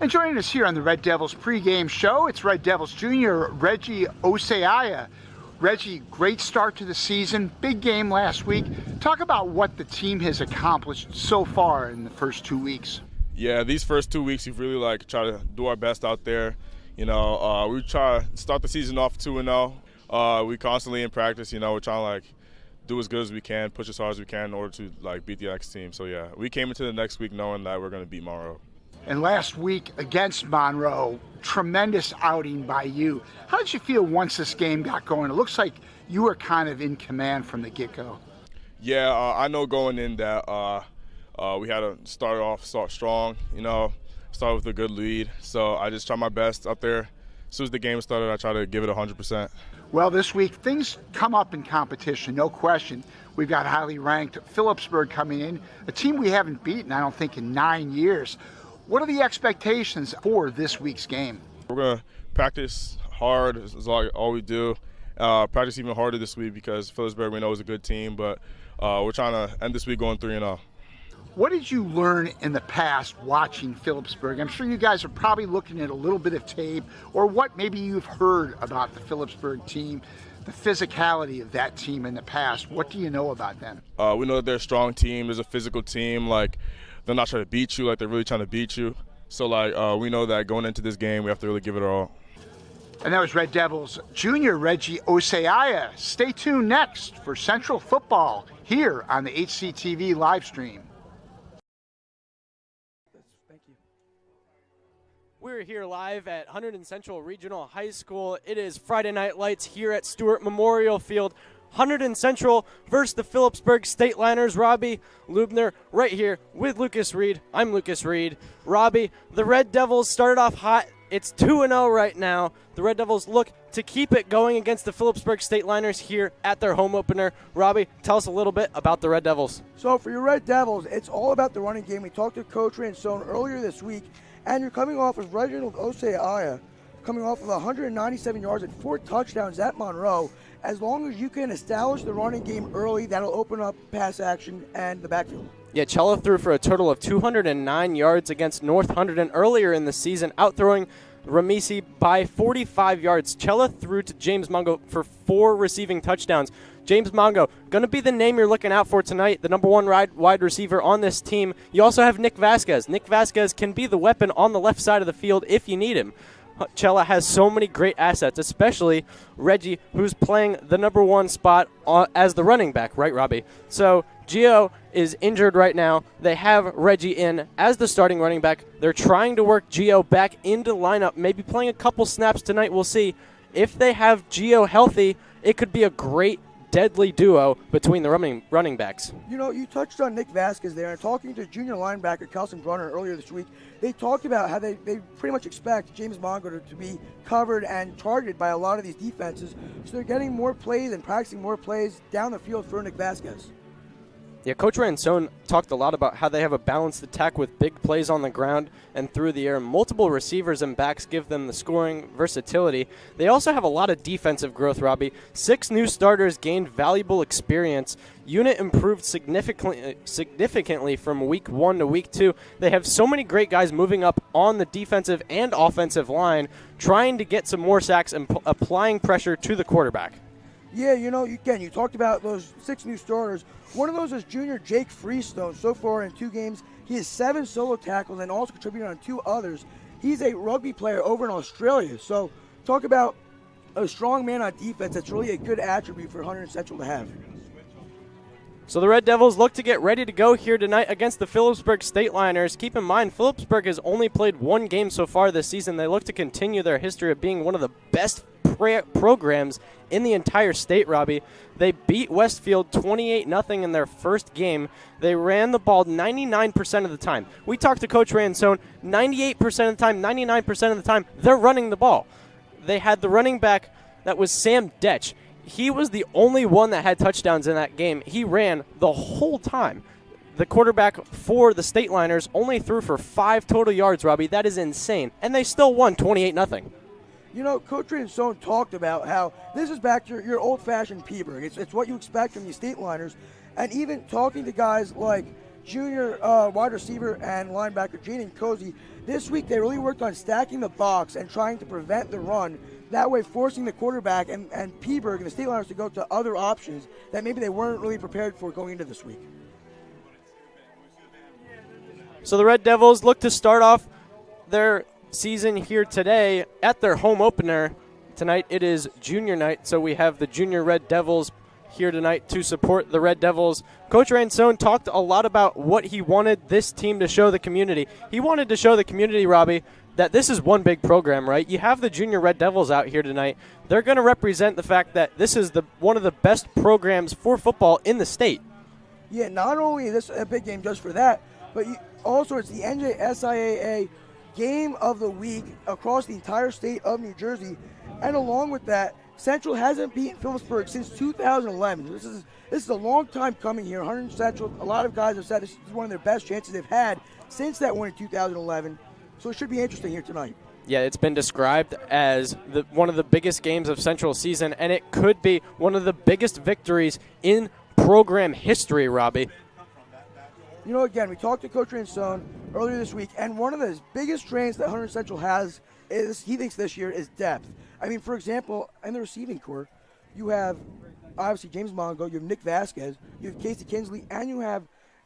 And joining us here on the Red Devils pregame show, it's Red Devils junior Reggie Oseaya. Reggie, great start to the season, big game last week. Talk about what the team has accomplished so far in the first 2 weeks. Yeah, these first 2 weeks we've really try to do our best out there. We try to start the season off 2-0. We constantly in practice, we're trying to do as good as we can, push as hard as we can in order to beat the next team. So yeah, we came into the next week knowing that we're going to beat Monroe. And last week against Monroe, tremendous outing by you. How did you feel once this game got going? It looks like you were kind of in command from the get-go. Yeah, I know going in that we had to start strong, start with a good lead. So I just tried my best up there. As soon as the game started, I tried to give it 100%. Well, this week, things come up in competition, no question. We've got highly ranked Phillipsburg coming in, a team we haven't beaten, I don't think, in 9 years. What are the expectations for this week's game? We're going to practice hard, is all we do. Practice even harder this week because Phillipsburg we know is a good team, but we're trying to end this week going 3-0. What did you learn in the past watching Phillipsburg? I'm sure you guys are probably looking at a little bit of tape, or what maybe you've heard about the Phillipsburg team, the physicality of that team in the past. What do you know about them? We know that they're a strong team. There's a physical team. They're not trying to beat you, they're really trying to beat you. So we know that going into this game, we have to really give it our all. And that was Red Devils junior Reggie Oseaya. Stay tuned next for Central Football here on the HCTV live stream. Thank you. We're here live at Hunterdon Central Regional High School. It is Friday Night Lights here at Stewart Memorial Field. Hunterdon Central versus the Phillipsburg State Liners. Robbie Lubner right here with Lucas Reed. I'm Lucas Reed. Robbie, the Red Devils started off hot. It's 2-0 right now. The Red Devils look to keep it going against the Phillipsburg State Liners here at their home opener. Robbie, tell us a little bit about the Red Devils. So for your Red Devils, it's all about the running game. We talked to Coach Ransone earlier this week, and you're coming off of Reginald Oseaya, coming off of 197 yards and 4 touchdowns at Monroe. As long as you can establish the running game early, that'll open up pass action and the backfield. Yeah, Cella threw for a total of 209 yards against North Hunterdon earlier in the season, outthrowing Ramisi by 45 yards. Cella threw to James Mongo for 4 receiving touchdowns. James Mongo, going to be the name you're looking out for tonight, the number 1 wide receiver on this team. You also have Nick Vasquez. Nick Vasquez can be the weapon on the left side of the field if you need him. Cella has so many great assets, especially Reggie, who's playing the number 1 spot as the running back, right, Robbie? So Gio is injured right now. They have Reggie in as the starting running back. They're trying to work Gio back into the lineup, maybe playing a couple snaps tonight. We'll see. If they have Gio healthy, it could be a great deadly duo between the running backs. You touched on Nick Vasquez there, and talking to junior linebacker Kelson Brunner earlier this week, they talked about how they pretty much expect James Mongo to be covered and targeted by a lot of these defenses, so they're getting more plays and practicing more plays down the field for Nick Vasquez. Yeah, Coach Ransone talked a lot about how they have a balanced attack with big plays on the ground and through the air. Multiple receivers and backs give them the scoring versatility. They also have a lot of defensive growth, Robbie. 6 new starters gained valuable experience. Unit improved significantly from week 1 to week 2. They have so many great guys moving up on the defensive and offensive line, trying to get some more sacks and applying pressure to the quarterback. Yeah, you talked about those 6 new starters. One of those is junior Jake Freestone. So far in 2 games, he has 7 solo tackles and also contributed on 2 others. He's a rugby player over in Australia. So talk about a strong man on defense. That's really a good attribute for Hunterdon Central to have. So the Red Devils look to get ready to go here tonight against the Phillipsburg State Liners. Keep in mind, Phillipsburg has only played 1 game so far this season. They look to continue their history of being one of the best programs in the entire state, Robbie. They beat Westfield 28-0 in their first game. They ran the ball 99% of the time. We talked to Coach Ransone, 98% of the time, 99% of the time, they're running the ball. They had the running back that was Sam Detch. He was the only one that had touchdowns in that game. He ran the whole time. The quarterback for the State Liners only threw for 5 total yards, Robbie. That is insane. And they still won 28-0. Coach Ransone talked about how this is back to your old-fashioned Peaburg. It's what you expect from these State Liners. And even talking to guys like junior wide receiver and linebacker Jaden Cozy. This week they really worked on stacking the box and trying to prevent the run. That way forcing the quarterback and Phillipsburg and the State Liners to go to other options that maybe they weren't really prepared for going into this week. So the Red Devils look to start off their season here today at their home opener. Tonight it is junior night, so we have the junior Red Devils here tonight to support the Red Devils. Coach Ransone talked a lot about what he wanted this team to show the community. He wanted to show the community, Robbie, that this is one big program, right? You have the junior Red Devils out here tonight. They're going to represent the fact that this is one of the best programs for football in the state. Yeah, not only is this a big game just for that, but also it's the NJSIAA game of the week across the entire state of New Jersey. And along with that, Central hasn't beaten Phillipsburg since 2011. This is a long time coming here. Hunterdon Central, a lot of guys have said this is one of their best chances they've had since that win in 2011. So it should be interesting here tonight. Yeah, it's been described as one of the biggest games of Central season, and it could be one of the biggest victories in program history, Robbie. You know, again, we talked to Coach Ransone earlier this week, and one of the biggest strengths that Hunterdon Central has is, he thinks this year, is depth. I mean, for example, in the receiving corps, you have obviously James Mongo, you have Nick Vasquez, you have Casey Kinsley, and you have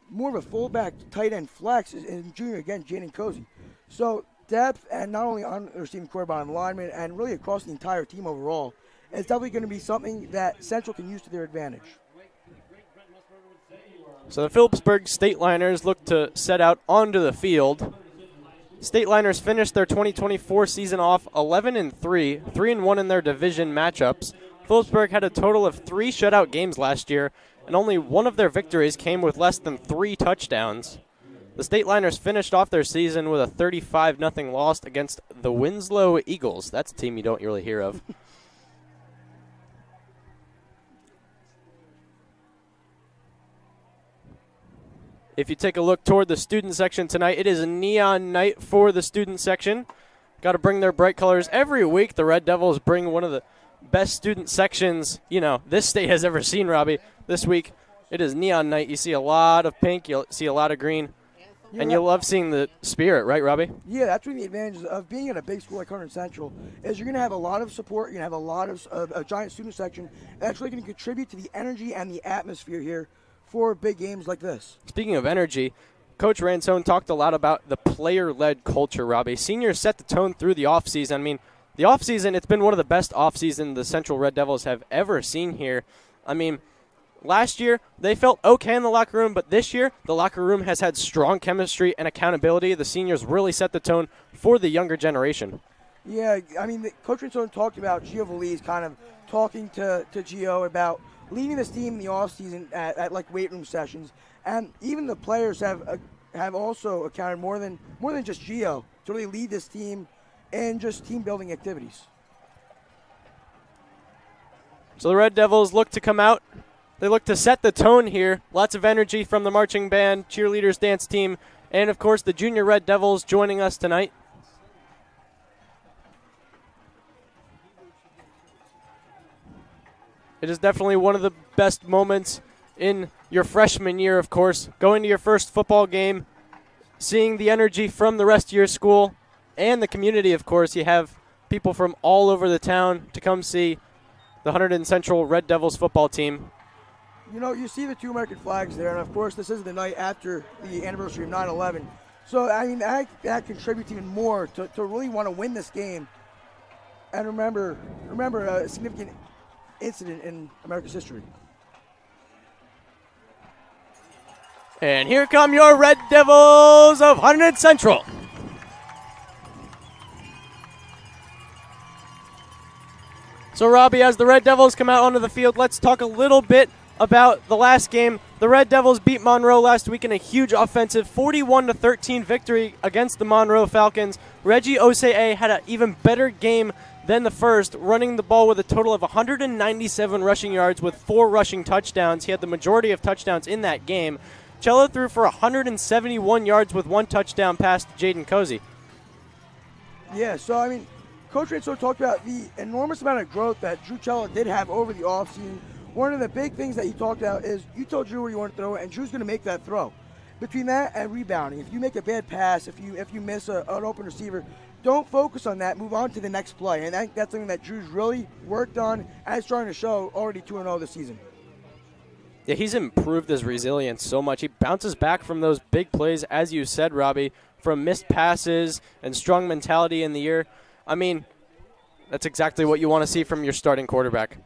more of a fullback tight end flex in junior, again, Jaden Cozy. So depth, and not only on the receiving corps, but on linemen, and really across the entire team overall, is definitely going to be something that Central can use to their advantage. So the Phillipsburg State Liners look to set out onto the field. State Liners finished their 2024 season off 11-3, 3-1 in their division matchups. Phillipsburg had a total of 3 shutout games last year, and only one of their victories came with less than 3 touchdowns. The State Liners finished off their season with a 35-0 loss against the Winslow Eagles. That's a team you don't really hear of. If you take a look toward the student section tonight, it is a neon night for the student section. Got to bring their bright colors every week. The Red Devils bring one of the best student sections, this state has ever seen, Robbie. This week, it is neon night. You see a lot of pink. You'll see a lot of green. And you'll love seeing the spirit, right, Robbie? Yeah, that's really the advantage of being at a big school like Hunterdon Central is you're going to have a lot of support. You're going to have a lot of a giant student section. That's really going to contribute to the energy and the atmosphere here for big games like this. Speaking of energy, Coach Ransone talked a lot about the player-led culture, Robbie. Seniors set the tone through the offseason. I mean, the offseason, it's been one of the best offseasons the Central Red Devils have ever seen here. I mean, last year, they felt okay in the locker room, but this year, the locker room has had strong chemistry and accountability. The seniors really set the tone for the younger generation. Yeah, I mean, Coach Ransone talked about Gio Valise kind of talking to Gio about leading this team in the offseason at like weight room sessions, and even the players have also accounted more than just Gio to really lead this team in just team building activities. So the Red Devils look to come out. They look to set the tone here. Lots of energy from the marching band, cheerleaders, dance team, and of course the junior Red Devils joining us tonight. It is definitely one of the best moments in your freshman year, of course. Going to your first football game, seeing the energy from the rest of your school and the community, of course. You have people from all over the town to come see the Hunterdon Central Red Devils football team. You know, you see the 2 American flags there, and of course this is the night after the anniversary of 9/11. So, I mean, that contributes even more to really want to win this game and remember a significant incident in America's history. And here come your Red Devils of Hunterdon Central. So, Robbie, as the Red Devils come out onto the field, let's talk a little bit about the last game. The Red Devils beat Monroe last week in a huge offensive 41-13 victory against the Monroe Falcons. Reggie Osei had an even better game than the first, running the ball with a total of 197 rushing yards with 4 rushing touchdowns. He had the majority of touchdowns in that game. Cello threw for 171 yards with 1 touchdown pass to Jaden Cozy. Yeah, so, I mean, Coach Ransone talked about the enormous amount of growth that Drew Cello did have over the offseason. One of the big things that he talked about is you told Drew where you want to throw it, and Drew's going to make that throw. between that and rebounding. If you make a bad pass, if you miss an open receiver, don't focus on that. Move on to the next play. And that's something that Drew's really worked on and is trying to show already 2-0 this season. Yeah, he's improved his resilience so much. He bounces back from those big plays, as you said, Robbie, from missed passes and strong mentality in the air. I mean, that's exactly what you want to see from your starting quarterback.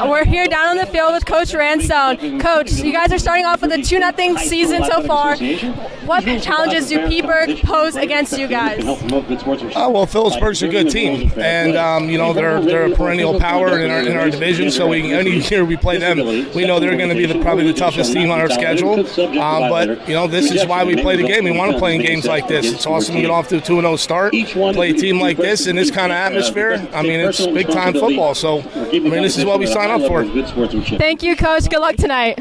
We're here down on the field with Coach Ransone. Coach, you guys are starting off with a 2-0 season so far. What challenges do Phillipsburg pose against you guys? Well, Phillipsburg's a good team, and they're a perennial power in our division. So any year we play them, we know they're going to be probably the toughest team on our schedule. But this is why we play the game. We want to play in games like this. It's awesome to get off to a 2-0 start, play a team like this in this kind of atmosphere. I mean, it's big time football. So this is what we sign up for. Thank you, Coach. Good luck tonight.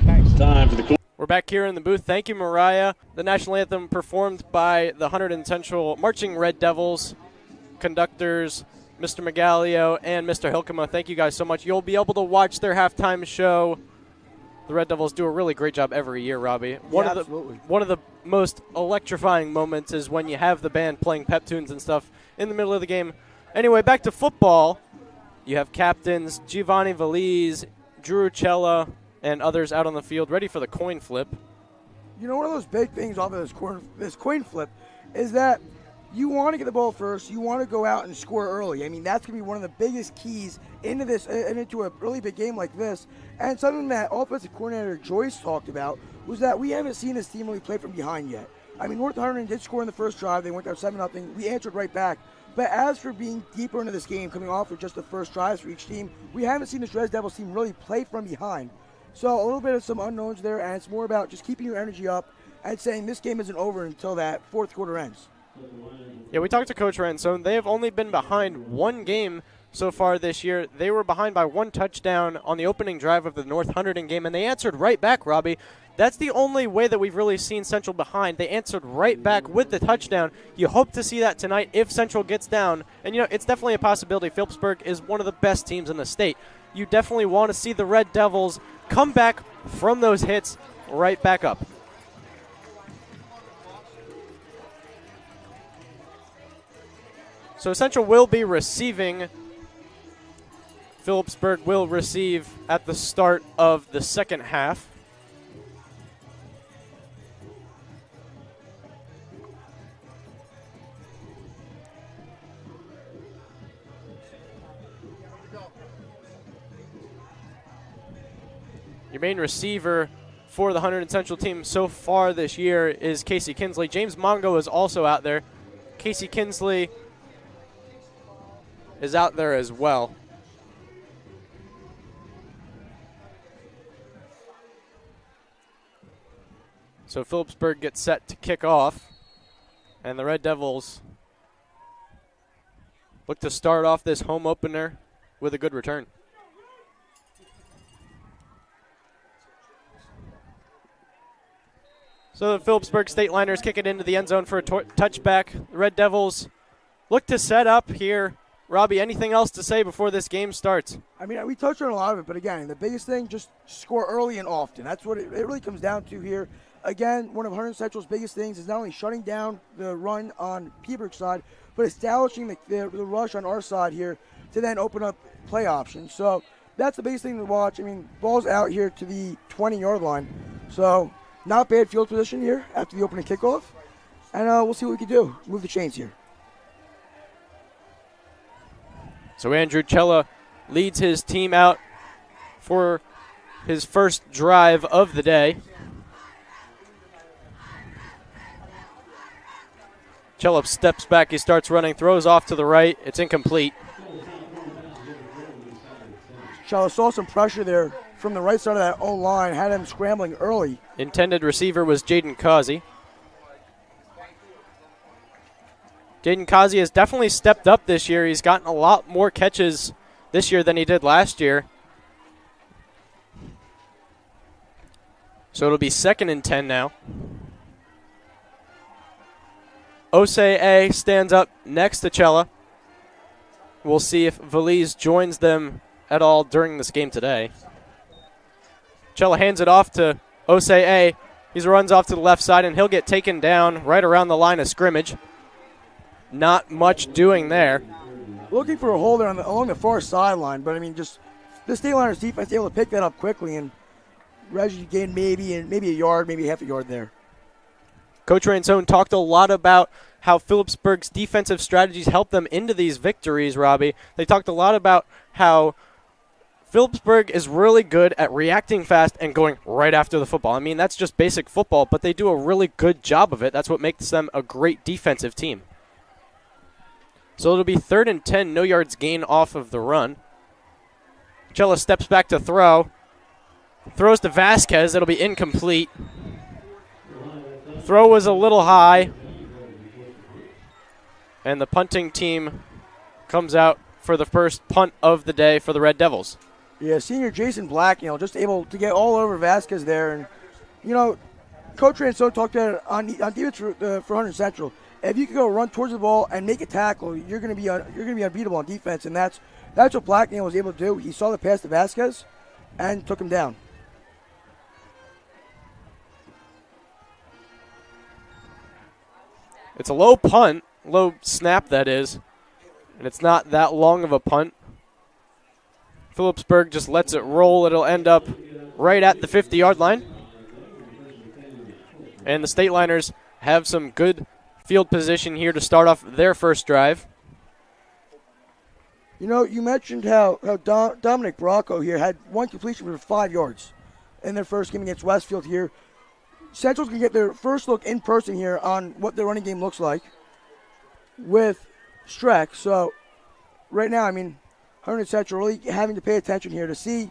We're back here in the booth. Thank you, Mariah. The national anthem performed by the Hunterdon Central Marching Red Devils, conductors, Mr. Magalio and Mr. Hilkema. Thank you guys so much. You'll be able to watch their halftime show. The Red Devils do a really great job every year, Robbie. One of the most electrifying moments is when you have the band playing pep tunes and stuff in the middle of the game. Anyway, back to football. You have captains Giovanni Valise, Drew Cella, and others out on the field ready for the coin flip. One of those big things off of this coin flip is that you want to get the ball first. You want to go out and score early. I mean, that's going to be one of the biggest keys into a really big game like this. And something that offensive coordinator Joyce talked about was that we haven't seen this team really play from behind yet. I mean, North Hunterdon did score in the first drive. They went down 7-0. We answered right back. But as for being deeper into this game, coming off with just the first drives for each team, we haven't seen this Red Devils team really play from behind. So a little bit of some unknowns there, and it's more about just keeping your energy up and saying this game isn't over until that fourth quarter ends. Yeah, we talked to Coach Ransone. They have only been behind one game so far this year. They were behind by one touchdown on the opening drive of the North Hunterdon game, and they answered right back, Robbie. That's the only way that we've really seen Central behind. They answered right back with the touchdown. You hope to see that tonight if Central gets down. And, it's definitely a possibility. Phillipsburg is one of the best teams in the state. You definitely want to see the Red Devils come back from those hits right back up. So Central will be receiving. Phillipsburg will receive at the start of the second half. Your main receiver for the Hunterdon Central team so far this year is Casey Kinsley. James Mongo is also out there. Casey Kinsley is out there as well. So Phillipsburg gets set to kick off, and the Red Devils look to start off this home opener with a good return. So the Phillipsburg State Liners kick it into the end zone for a touchback. The Red Devils look to set up here. Robbie, anything else to say before this game starts? I mean, we touched on a lot of it, but again, the biggest thing, just score early and often. That's what it really comes down to here. Again, one of Hunterdon Central's biggest things is not only shutting down the run on Phillipsburg's side, but establishing the rush on our side here to then open up play options. So that's the biggest thing to watch. I mean, ball's out here to the 20-yard line. So not bad field position here after the opening kickoff. And we'll see what we can do. Move the chains here. So Andrew Cella leads his team out for his first drive of the day. Cella steps back, he starts running, throws off to the right. It's incomplete. Cella saw some pressure there from the right side of that O-line, had him scrambling early. Intended receiver was Jaden Causey. Jaden Causey has definitely stepped up this year. He's gotten a lot more catches this year than he did last year. So it'll be 2nd and 10 now. Osei stands up next to Cella. We'll see if Valise joins them at all during this game today. Cella hands it off to Osei. He runs off to the left side, and he'll get taken down right around the line of scrimmage. Not much doing there. Looking for a holder along the far sideline, but I mean, just the State Liners defense able to pick that up quickly, and Reggie gained maybe a yard, maybe half a yard there. Coach Ransone talked a lot about how Phillipsburg's defensive strategies helped them into these victories, Robbie. They talked a lot about how Phillipsburg is really good at reacting fast and going right after the football. I mean, that's just basic football, but they do a really good job of it. That's what makes them a great defensive team. So it'll be 3rd and 10, no yards gain off of the run. Cella steps back to throw. Throws to Vasquez. It'll be incomplete. Throw was a little high. And the punting team comes out for the first punt of the day for the Red Devils. Yeah, senior Jason Black, just able to get all over Vasquez there. And, Coach Ransone talked about it on defense for Hunterdon Central. If you can go run towards the ball and make a tackle, you're going to be unbeatable on defense, and that's what Blacknell was able to do. He saw the pass to Vasquez and took him down. It's a low punt, low snap that is, and it's not that long of a punt. Phillipsburg just lets it roll. It'll end up right at the 50-yard line. And the State Liners have some good field position here to start off their first drive. You mentioned how Dominic Bracco here had one completion for 5 yards in their first game against Westfield here. Central's going to get their first look in person here on what their running game looks like with Streck. So right now, Hunterdon Central really having to pay attention here to see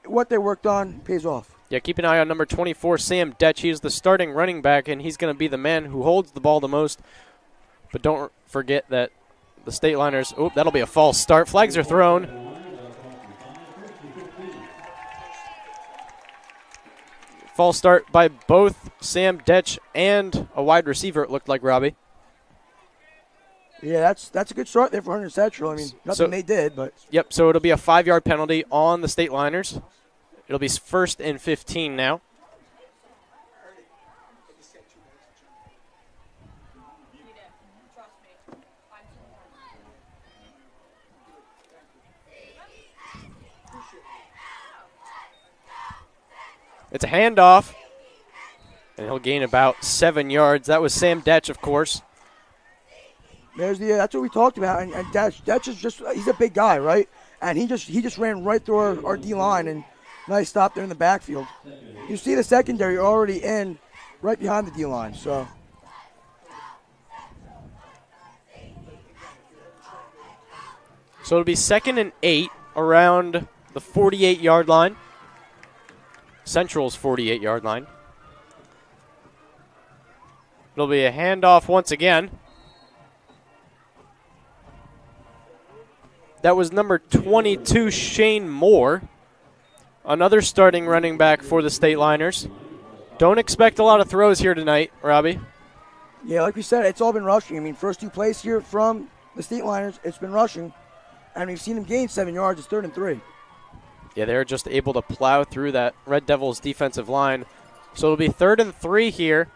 what they worked on pays off. Yeah, keep an eye on number 24, Sam Detch. He's the starting running back, and he's going to be the man who holds the ball the most. But don't forget that the State Liners, that'll be a false start. Flags are thrown. False start by both Sam Detch and a wide receiver, it looked like, Robbie. Yeah, that's a good start there for Hunterdon Central. Nothing they did, but. Yep, so it'll be a 5-yard penalty on the State Liners. It'll be 1st and 15 now. It's a handoff, and he'll gain about 7 yards. That was Sam Detch, of course. That's what we talked about, and Detch is he's a big guy, right? And he just ran right through our D-line, and nice stop there in the backfield. You see the secondary already in right behind the D-line, so. So it'll be 2nd and 8 around the 48-yard line. Central's 48-yard line. It'll be a handoff once again. That was number 22, Shane Moore. Another starting running back for the State Liners. Don't expect a lot of throws here tonight, Robbie. Yeah, like we said, it's all been rushing. First 2 plays here from the State Liners, it's been rushing. And we've seen them gain 7 yards. It's 3rd and 3. Yeah, they're just able to plow through that Red Devils defensive line. So it'll be 3rd and 3 here.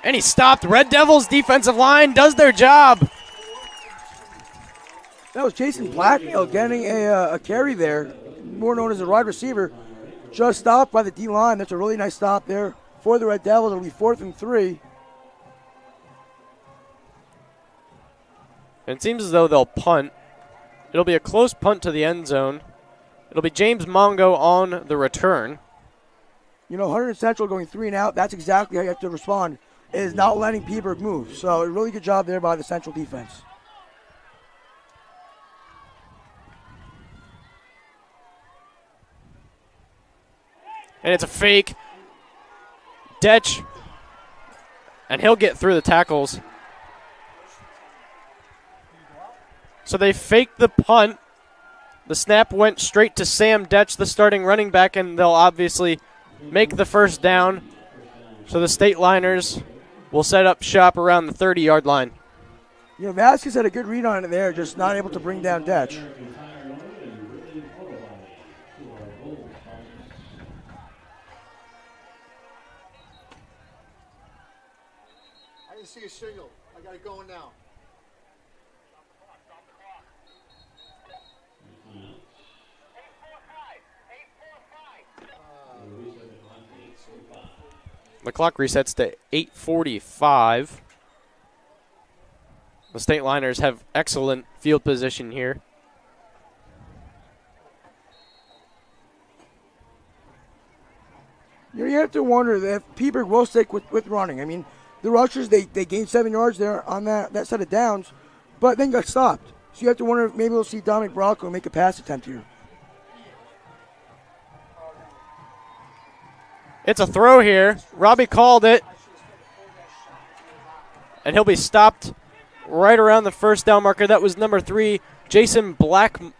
And he stopped. Red Devils defensive line does their job. That was Jason Blacknell getting a carry there, more known as a wide receiver. Just stopped by the D-line. That's a really nice stop there for the Red Devils. It'll be 4th and 3. And it seems as though they'll punt. It'll be a close punt to the end zone. It'll be James Mongo on the return. You know, Hunterdon Central going 3 and out, that's exactly how you have to respond, is not letting Phillipsburg move. So a really good job there by the Central defense. And it's a fake. Detch. And he'll get through the tackles. So they faked the punt. The snap went straight to Sam Detch, the starting running back, and they'll obviously make the first down. So the State Liners will set up shop around the 30-yard line. You know, Vasquez had a good read on it there, just not able to bring down Detch. I didn't see a signal. I got it going now. The clock resets to 8:45. The State Liners have excellent field position here. You have to wonder if Phillipsburg will stick with running. I mean, the rushers, they gained 7 yards there on that set of downs, but then got stopped. So you have to wonder if maybe we'll see Dominic Bracco make a pass attempt here. It's a throw here. Robbie called it. And he'll be stopped right around the first down marker. That was number 3, Jason Blacknell.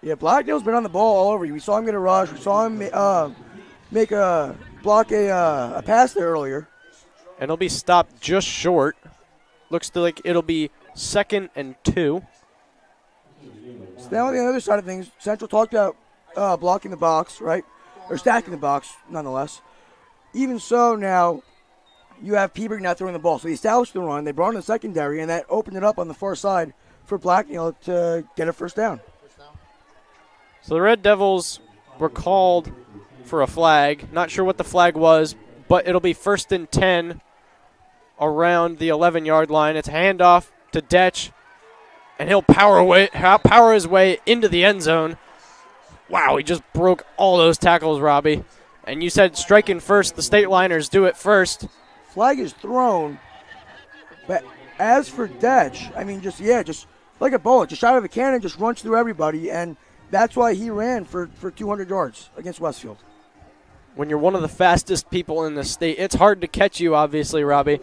Yeah, Blacknell's been on the ball all over you. We saw him get a rush. We saw him block a pass there earlier. And he'll be stopped just short. Looks like it'll be 2nd and 2. So now on the other side of things, Central talked about blocking the box, right? Or stacking the box, nonetheless. Even so, now you have Phillipsburg now throwing the ball. So they established the run. They brought in the secondary, and that opened it up on the far side for Blacknell to get a first down. So the Red Devils were called for a flag. Not sure what the flag was, but it'll be 1st and 10 around the 11-yard line. It's a handoff to Detch, and he'll power his way into the end zone. Wow, he just broke all those tackles, Robbie. And you said striking first. The State Liners do it first. Flag is thrown. But as for Detch, I mean, just like a bullet. Just out of a cannon, just runs through everybody. And that's why he ran for 200 yards against Westfield. When you're one of the fastest people in the state, it's hard to catch you, obviously, Robbie.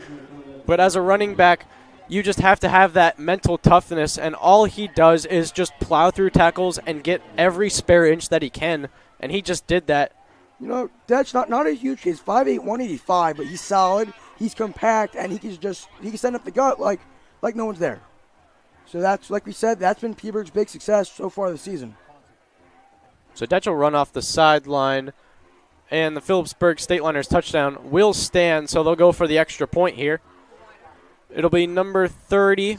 But as a running back, you just have to have that mental toughness, and all he does is just plow through tackles and get every spare inch that he can, and he just did that. You know, Detch, not a huge kid. He's 5'8", 185, but he's solid, he's compact, and he can send up the gut like no one's there. So that's, like we said, that's been Phillipsburg's big success so far this season. So Detch will run off the sideline, and the Phillipsburg State Liners touchdown will stand, so they'll go for the extra point here. It'll be number 30.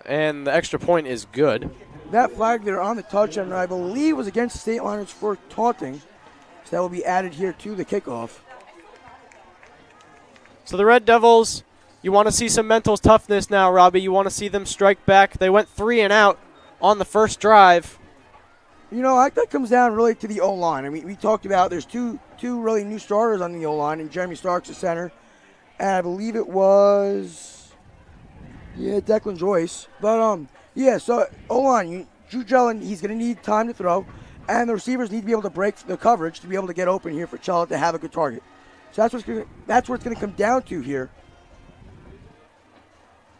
And the extra point is good. That flag there on the touchdown, I believe, was against the State Liners for taunting. So that will be added here to the kickoff. So the Red Devils, you want to see some mental toughness now, Robbie. You want to see them strike back. They went 3 and out on the first drive. You know, that comes down really to the O-line. I mean, we talked about there's two really new starters on the O-line, and Jeremy Starks, the center. And I believe it was, Declan Joyce. But, so O-line, Drew Jellin, he's going to need time to throw, and the receivers need to be able to break the coverage to be able to get open here for Chella to have a good target. So that's what it's going to come down to here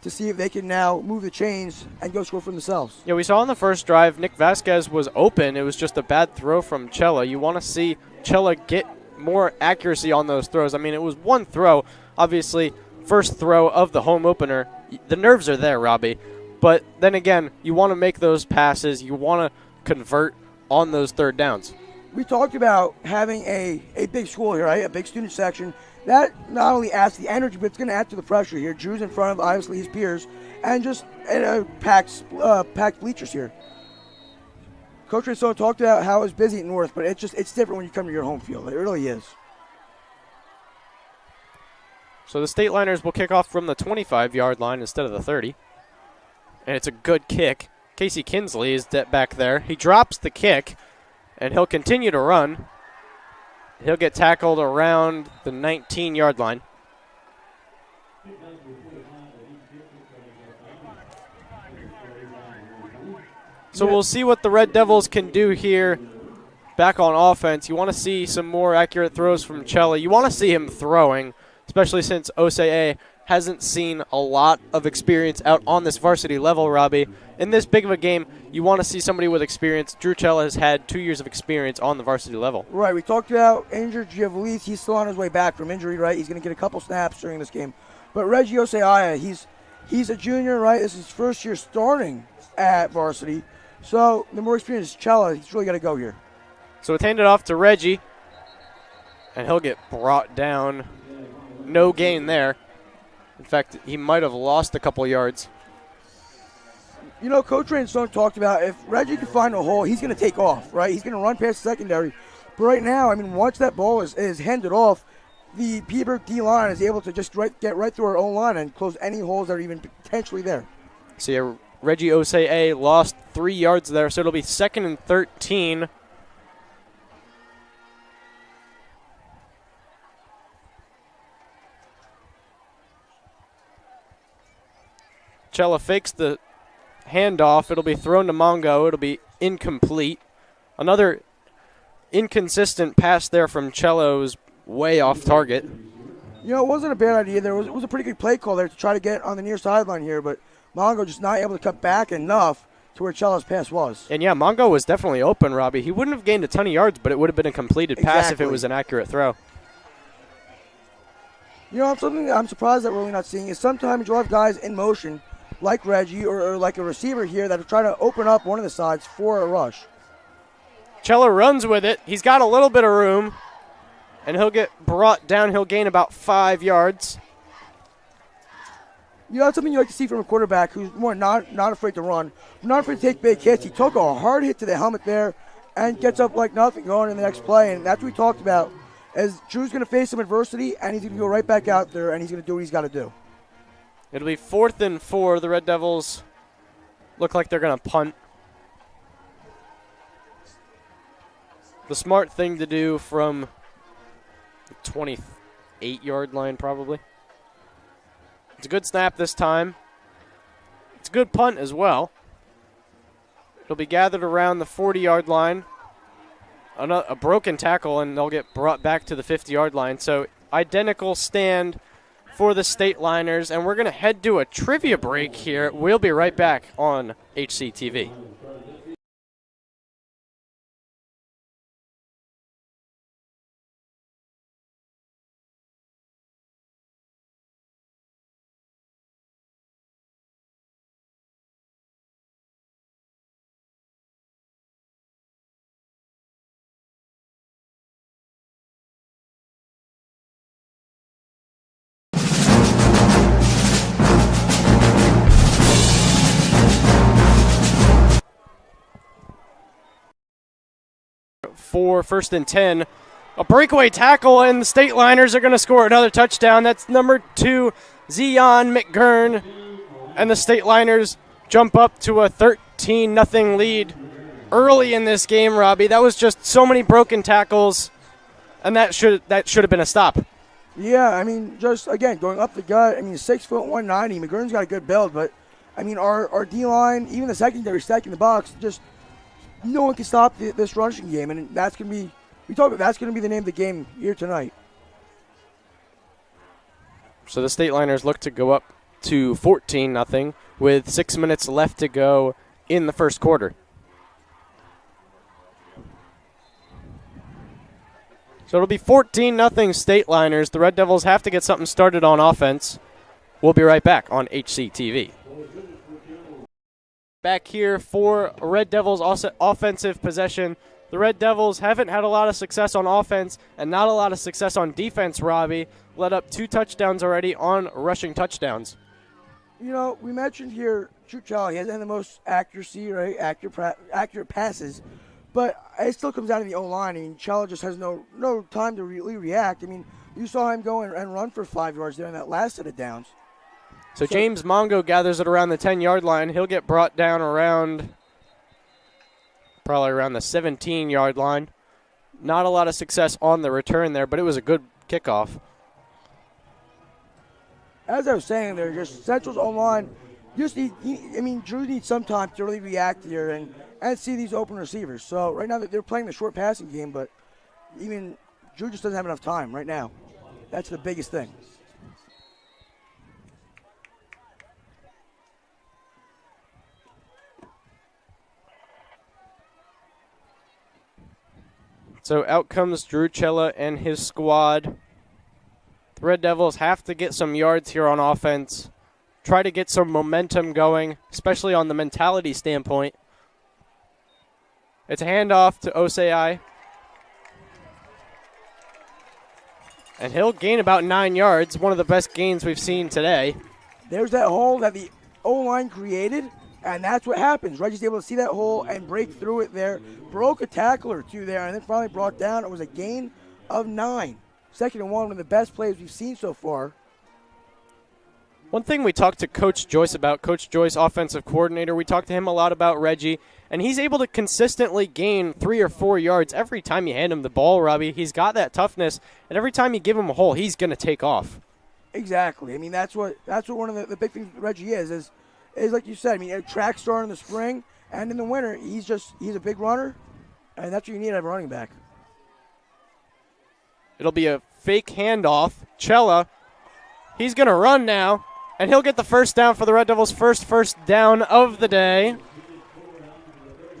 to see if they can now move the chains and go score for themselves. Yeah, we saw on the first drive, Nick Vasquez was open. It was just a bad throw from Chella. You want to see Chella get more accuracy on those throws. I mean, it was one throw. Obviously, first throw of the home opener. The nerves are there, Robbie. But then again, you want to make those passes. You want to convert on those third downs. we talked about having a big school here, right? A big student section. That not only adds to the energy, but it's going to add to the pressure here. Drew's in front of, obviously, his peers, and just packed bleachers here. Coach Ransone talked about how it was busy at North, but it's different when you come to your home field. It really is. So the State Liners will kick off from the 25-yard line instead of the 30. And it's a good kick. Casey Kinsley is back there. He drops the kick, and he'll continue to run. He'll get tackled around the 19-yard line. So we'll see what the Red Devils can do here back on offense. You want to see some more accurate throws from Cella. You want to see him throwing, especially since Osei hasn't seen a lot of experience out on this varsity level, Robbie. In this big of a game, you want to see somebody with experience. Drew Cella has had 2 years of experience on the varsity level. Right, we talked about injured Giovanni. He's still on his way back from injury, right? He's going to get a couple snaps during this game. But Reggie Osei, he's a junior, right? This is his first year starting at varsity. So the more experienced Cella, he's really got to go here. So it's handed off to Reggie, and he'll get brought down. No gain there. In fact, he might have lost a couple yards. You know, Coach Ransone talked about if Reggie can find a hole, he's going to take off, right? He's going to run past the secondary. But right now, I mean, once that ball is handed off, the Peterborough D-line is able to just get right through our own line and close any holes that are even potentially there. See, Reggie Osei lost 3 yards there, so it'll be 2nd and 13. Cella fakes the handoff. It'll be thrown to Mongo. It'll be incomplete. Another inconsistent pass there from Cello's way off target. You know, it wasn't a bad idea. It was a pretty good play call there to try to get on the near sideline here, but Mongo just not able to cut back enough to where Cello's pass was. And yeah, Mongo was definitely open, Robbie. He wouldn't have gained a ton of yards, but it would have been a completed pass if it was an accurate throw. You know, something that I'm surprised that we're really not seeing is sometimes you'll have guys in motion like Reggie or like a receiver here that are trying to open up one of the sides for a rush. Cella runs with it. He's got a little bit of room, and he'll get brought down. He'll gain about 5 yards. You know, that's something you like to see from a quarterback who's more not afraid to run, not afraid to take big hits. He took a hard hit to the helmet there and gets up like nothing going in the next play, and that's what we talked about. As Drew's going to face some adversity, and he's going to go right back out there, and he's going to do what he's got to do. It'll be 4th and 4. The Red Devils look like they're going to punt. The smart thing to do from the 28-yard line, probably. It's a good snap this time. It's a good punt as well. It'll be gathered around the 40-yard line. A broken tackle, and they'll get brought back to the 50-yard line. So identical stand for the State Liners, and we're going to head to a trivia break here. We'll be right back on HCTV. For 1st and 10, a breakaway tackle, and the State Liners are going to score another touchdown. That's number 2, Zion McGurn, and the State Liners jump up to a 13-0 lead early in this game, Robbie. That was just so many broken tackles, and that should have been a stop. Yeah, I mean, just, again, going up the gut. I mean, 6 foot 190. McGurn's got a good build, but, I mean, our D-line, even the secondary stacking the box, just no one can stop this rushing game, and that's going to be, that's going to be the name of the game here tonight. So the State Liners look to go up to 14-0 with 6 minutes left to go in the first quarter. So it'll be 14-0 State Liners. The Red Devils have to get something started on offense. We'll be right back on HCTV. Back here for Red Devils offensive possession. The Red Devils haven't had a lot of success on offense and not a lot of success on defense, Robbie. Let up 2 touchdowns already on rushing touchdowns. You know, we mentioned here Chuchella. He hasn't had the most accuracy, right? Accurate passes. But it still comes down to the O-line. I mean, Chella just has no time to really react. I mean, you saw him go and run for 5 yards there in that last set of downs. So James Mongo gathers it around the 10-yard line. He'll get brought down probably around the 17-yard line. Not a lot of success on the return there, but it was a good kickoff. As I was saying, they're just Central's O-line. Drew needs some time to really react here and see these open receivers. So right now they're playing the short passing game, but even Drew just doesn't have enough time right now. That's the biggest thing. So out comes Drew Chella and his squad. The Red Devils have to get some yards here on offense. Try to get some momentum going, especially on the mentality standpoint. It's a handoff to Osei. And he'll gain about 9 yards, one of the best gains we've seen today. There's that hole that the O-line created, and that's what happens. Reggie's able to see that hole and break through it there. Broke a tackle or two there, and then finally brought down. It was a gain of 9. 2nd and 1, one of the best plays we've seen so far. One thing we talked to Coach Joyce about, Coach Joyce, offensive coordinator, we talked to him a lot about Reggie, and he's able to consistently gain 3 or 4 yards every time you hand him the ball, Robbie. He's got that toughness, and every time you give him a hole, he's going to take off. Exactly. I mean, that's what one of the big things Reggie is like you said. I mean, a track star in the spring and in the winter, he's a big runner, and that's what you need out of a running back. It'll be a fake handoff. Chella, he's going to run now, and he'll get the first down for the Red Devils' first down of the day.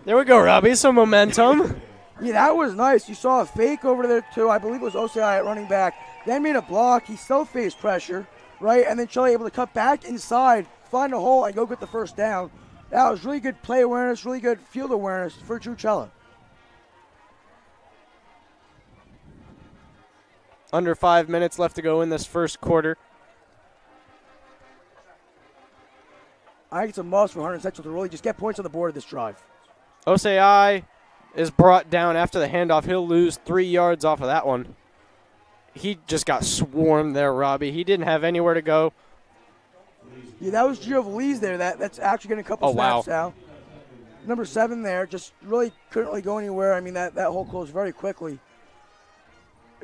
There we go, Robbie, some momentum. Yeah, that was nice. You saw a fake over there, too. I believe it was Osei at running back. Then made a block. He still faced pressure, right? And then Chella able to cut back inside, find a hole, and go get the first down. That was really good play awareness, really good field awareness for Drew Chella. Under 5 minutes left to go in this first quarter. I think it's a must for Hunterdon Central to really just get points on the board of this drive. Osei is brought down after the handoff. He'll lose 3 yards off of that one. He just got swarmed there, Robbie. He didn't have anywhere to go. Yeah, that was Gio Veliz there. That's actually getting a couple snaps now. Number 7 there, just really couldn't really go anywhere. I mean, that hole closed very quickly.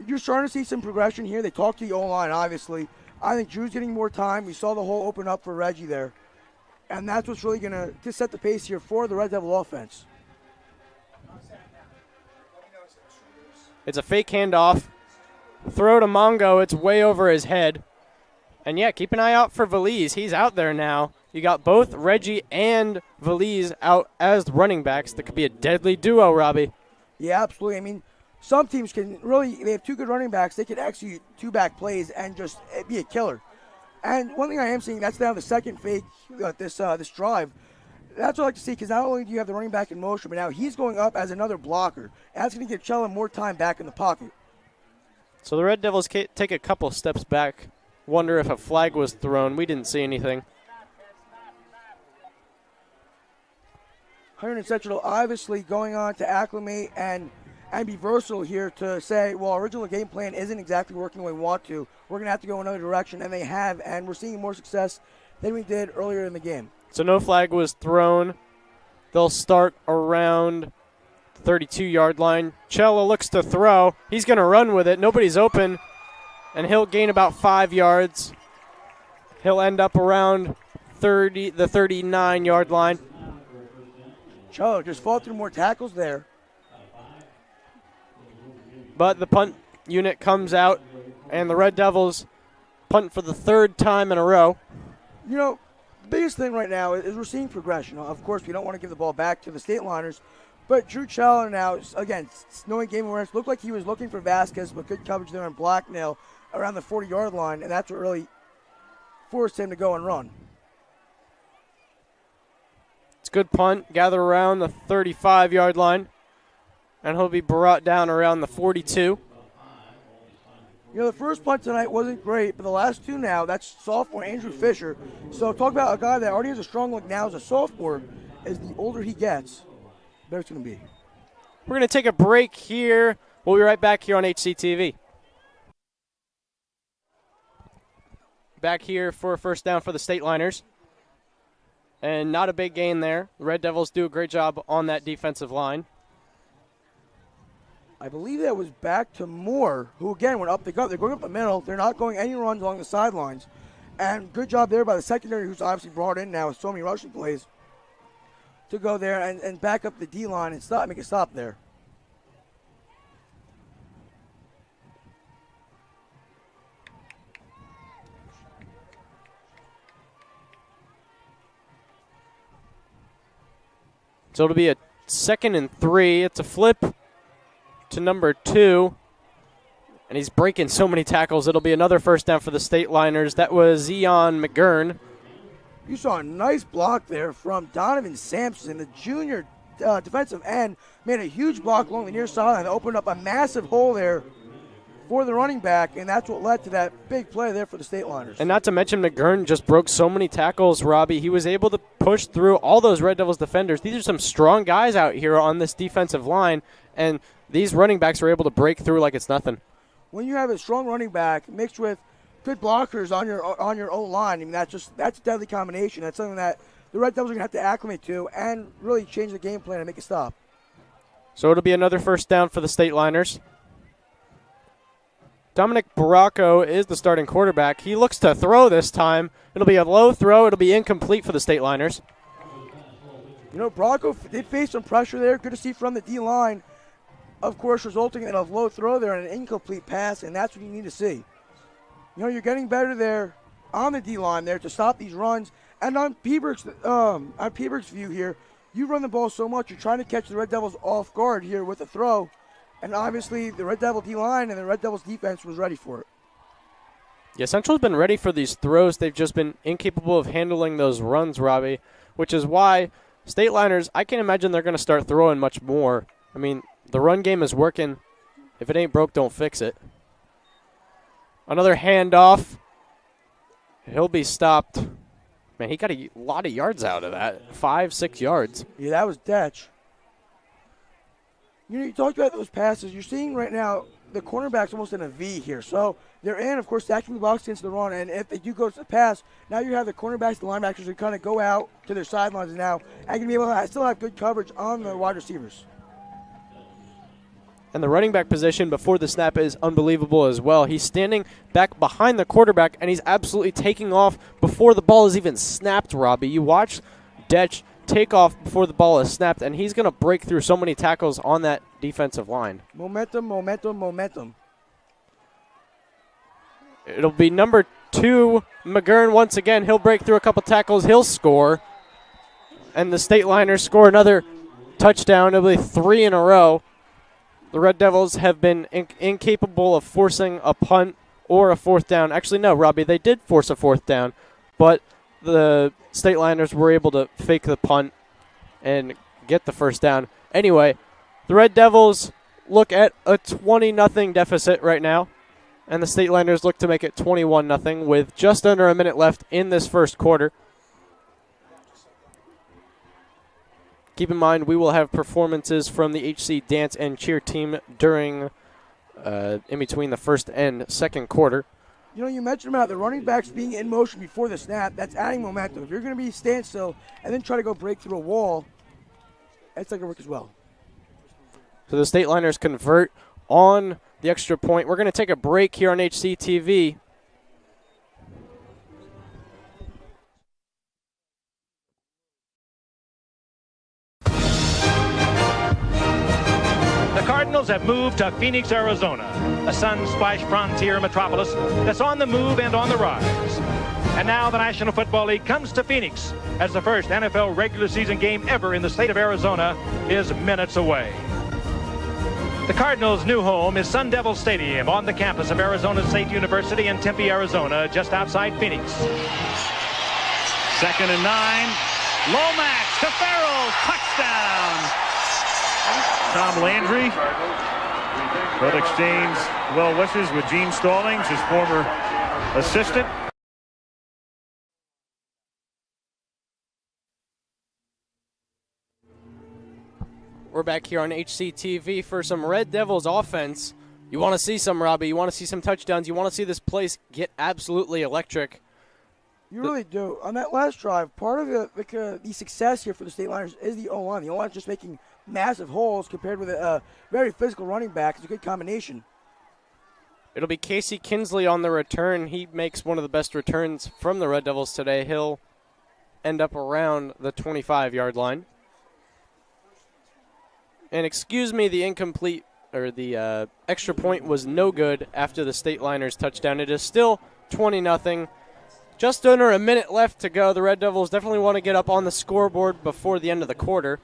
You're starting to see some progression here. They talked to the O-line, obviously. I think Drew's getting more time. We saw the hole open up for Reggie there. And that's what's really going to set the pace here for the Red Devil offense. It's a fake handoff. Throw to Mongo. It's way over his head. And, yeah, keep an eye out for Veliz. He's out there now. You got both Reggie and Veliz out as running backs. That could be a deadly duo, Robbie. Yeah, absolutely. I mean, some teams can really, they have 2 good running backs. They can execute 2-back plays and just be a killer. And one thing I am seeing, that's now the second fake this drive. That's what I like to see, because not only do you have the running back in motion, but now he's going up as another blocker. And that's going to give Chella more time back in the pocket. So the Red Devils take a couple steps back. Wonder if a flag was thrown. We didn't see anything. Hunterdon Central obviously going on to acclimate and be versatile here to say, well, our original game plan isn't exactly working the way we want to. We're going to have to go another direction, and they have, and we're seeing more success than we did earlier in the game. So no flag was thrown. They'll start around the 32-yard line. Chella looks to throw. He's going to run with it. Nobody's open, and he'll gain about 5 yards. He'll end up around the 39-yard line. Chella just fought through more tackles there. But the punt unit comes out, and the Red Devils punt for the 3rd time in a row. You know, the biggest thing right now is we're seeing progression. Of course, we don't want to give the ball back to the state liners, but Drew Chella now, again, knowing game awareness, looked like he was looking for Vasquez, but good coverage there on Blacknail around the 40-yard line, and that's what really forced him to go and run. It's a good punt. Gather around the 35-yard line. And he'll be brought down around the 42. You know, the first punt tonight wasn't great, but the last two now, that's sophomore Andrew Fisher. So talk about a guy that already has a strong look now as a sophomore. As the older he gets, the better it's going to be. We're going to take a break here. We'll be right back here on HCTV. Back here for a first down for the State Liners. And not a big gain there. The Red Devils do a great job on that defensive line. I believe that was back to Moore, who again went up the gut. They're going up the middle. They're not going any runs along the sidelines. And good job there by the secondary, who's obviously brought in now with so many rushing plays, to go there and back up the D-line and make a stop there. So it'll be a 2nd and 3. It's a flip to number 2. And he's breaking so many tackles. It'll be another first down for the State Liners. That was Zion McGurn. You saw a nice block there from Donovan Sampson, the junior defensive end. Made a huge block along the near sideline. Opened up a massive hole there for the running back, and that's what led to that big play there for the State Liners. And not to mention McGurn just broke so many tackles, Robbie. He was able to push through all those Red Devils defenders. These are some strong guys out here on this defensive line, and these running backs are able to break through like it's nothing. When you have a strong running back mixed with good blockers on your own line, I mean that's a deadly combination. That's something that the Red Devils are going to have to acclimate to and really change the game plan and make it stop. So it'll be another first down for the State Liners. Dominic Baracco is the starting quarterback. He looks to throw this time. It'll be a low throw. It'll be incomplete for the State Liners. You know, Baracco did face some pressure there. Good to see from the D-line. Of course, resulting in a low throw there and an incomplete pass, and that's what you need to see. You know, you're getting better there on the D-line there to stop these runs. And on Peeberg's view here, you run the ball so much, you're trying to catch the Red Devils off guard here with a throw. And obviously, the Red Devil D-line and the Red Devils defense was ready for it. Yeah, Central's been ready for these throws. They've just been incapable of handling those runs, Robbie, which is why State Liners, I can't imagine they're going to start throwing much more. I mean, the run game is working. If it ain't broke, don't fix it. Another handoff. He'll be stopped. Man, he got a lot of yards out of that. 5-6 yards. Yeah, that was Detch. You know, you talked about those passes. You're seeing right now the cornerback's almost in a V here. So they're in, of course, stacking the box against the run. And if they do go to the pass, now you have the cornerbacks, the linebackers who kind of go out to their sidelines now and can be able to still have good coverage on the wide receivers. And the running back position before the snap is unbelievable as well. He's standing back behind the quarterback, and he's absolutely taking off before the ball is even snapped, Robbie. You watch Detch take off before the ball is snapped, and he's going to break through so many tackles on that defensive line. Momentum, momentum, momentum. It'll be number 2, McGurn once again. He'll break through a couple tackles. He'll score. And the State Liners score another touchdown. It'll be 3 in a row. The Red Devils have been incapable of forcing a punt or a fourth down. Actually, no, Robbie, they did force a fourth down, but the State Liners were able to fake the punt and get the first down. Anyway, the Red Devils look at a 20-0 deficit right now, and the State Liners look to make it 21-0 with just under a minute left in this first quarter. Keep in mind, we will have performances from the HC dance and cheer team during, in between the first and second quarter. You know, you mentioned about the running backs being in motion before the snap. That's adding momentum. If you're going to be standstill and then try to go break through a wall, that's not going to work as well. So the State Liners convert on the extra point. We're going to take a break here on HCTV. The Cardinals have moved to Phoenix, Arizona, a sun-splashed frontier metropolis that's on the move and on the rise. And now the National Football League comes to Phoenix as the first NFL regular season game ever in the state of Arizona is minutes away. The Cardinals' new home is Sun Devil Stadium on the campus of Arizona State University in Tempe, Arizona, just outside Phoenix. 2nd and 9. Lomax to Farrell. Touchdown. Tom Landry. Both exchange well wishes with Gene Stallings, his former assistant. We're back here on HCTV for some Red Devils offense. You want to see some, Robbie. You want to see some touchdowns. You want to see this place get absolutely electric. You really do. On that last drive, part of the success here for the State Liners is the O-line. The O-line is just making massive holes compared with a very physical running back. It's a good combination. It'll be Casey Kinsley on the return. He makes one of the best returns from the Red Devils today. He'll end up around the 25-yard line. And excuse me, the incomplete or the extra point was no good after the State Liners touchdown. It is still 20-0. Just under a minute left to go. The Red Devils definitely want to get up on the scoreboard before the end of the quarter.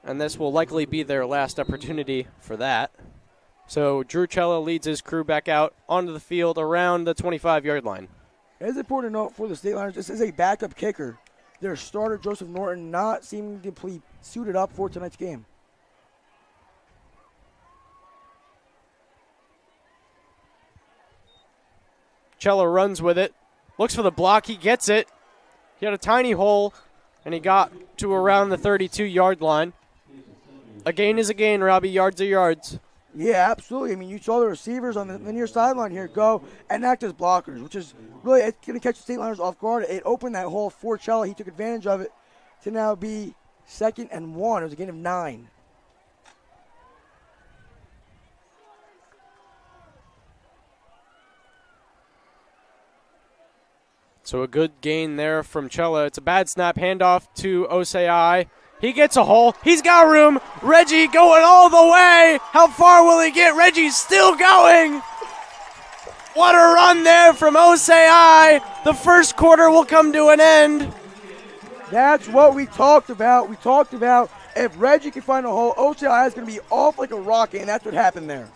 And this will likely be their last opportunity for that. So Drew Cella leads his crew back out onto the field around the 25-yard line. It is important to note for the State Liners, this is a backup kicker. Their starter, Joseph Norton, not seeming to be suited up for tonight's game. Cella runs with it. Looks for the block. He gets it. He had a tiny hole, and he got to around the 32-yard line. A gain is a gain, Robbie. Yards are yards. Yeah, absolutely. I mean, you saw the receivers on the near sideline here go and act as blockers, which is really going to catch the State Liners off guard. It opened that hole for Cella. He took advantage of it to now be 2nd and 1. It was a gain of 9. So a good gain there from Cella. It's a bad snap. Handoff to Osei. He gets a hole. He's got room. Reggie going all the way. How far will he get? Reggie's still going. What a run there from Osei. The first quarter will come to an end. That's what we talked about. We talked about if Reggie can find a hole, Osei is going to be off like a rocket, and that's what happened there.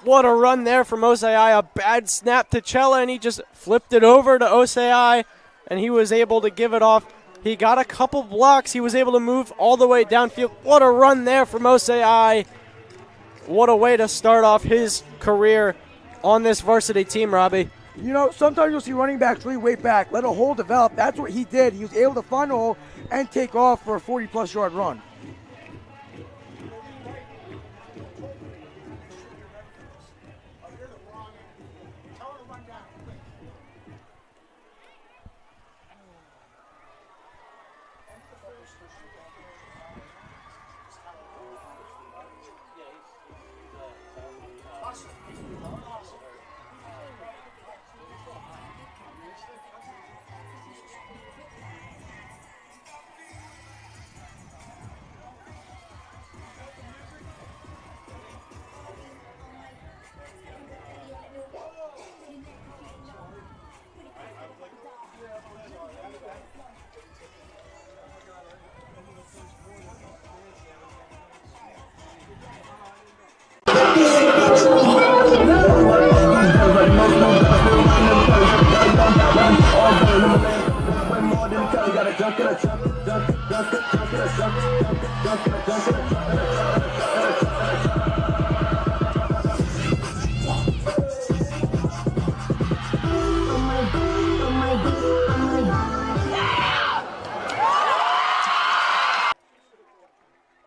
What a run there from Osei. A bad snap to Cella, and he just flipped it over to Osei, and he was able to give it off. He got a couple blocks. He was able to move all the way downfield. What a run there from Osei. What a way to start off his career on this varsity team, Robbie. You know, sometimes you'll see running backs really wait back, let a hole develop. That's what he did. He was able to find a hole and take off for a 40-plus yard run.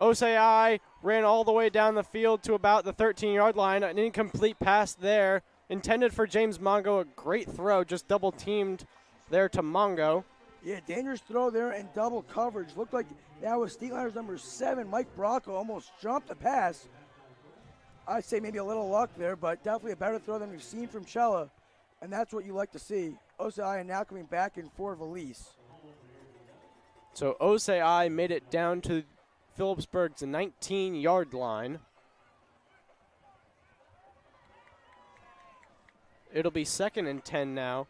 Osei ran all the way down the field to about the 13-yard line. An incomplete pass there, intended for James Mongo. A great throw, just double-teamed there to Mongo. Yeah, dangerous throw there and double coverage. Looked like that was State Liners number 7, Mike Bracco, almost jumped the pass. I'd say maybe a little luck there, but definitely a better throw than we've seen from Cella, and that's what you like to see. Osei now coming back in for Valise. So Osei made it down to Phillipsburg's 19-yard line. It'll be 2nd and 10 now.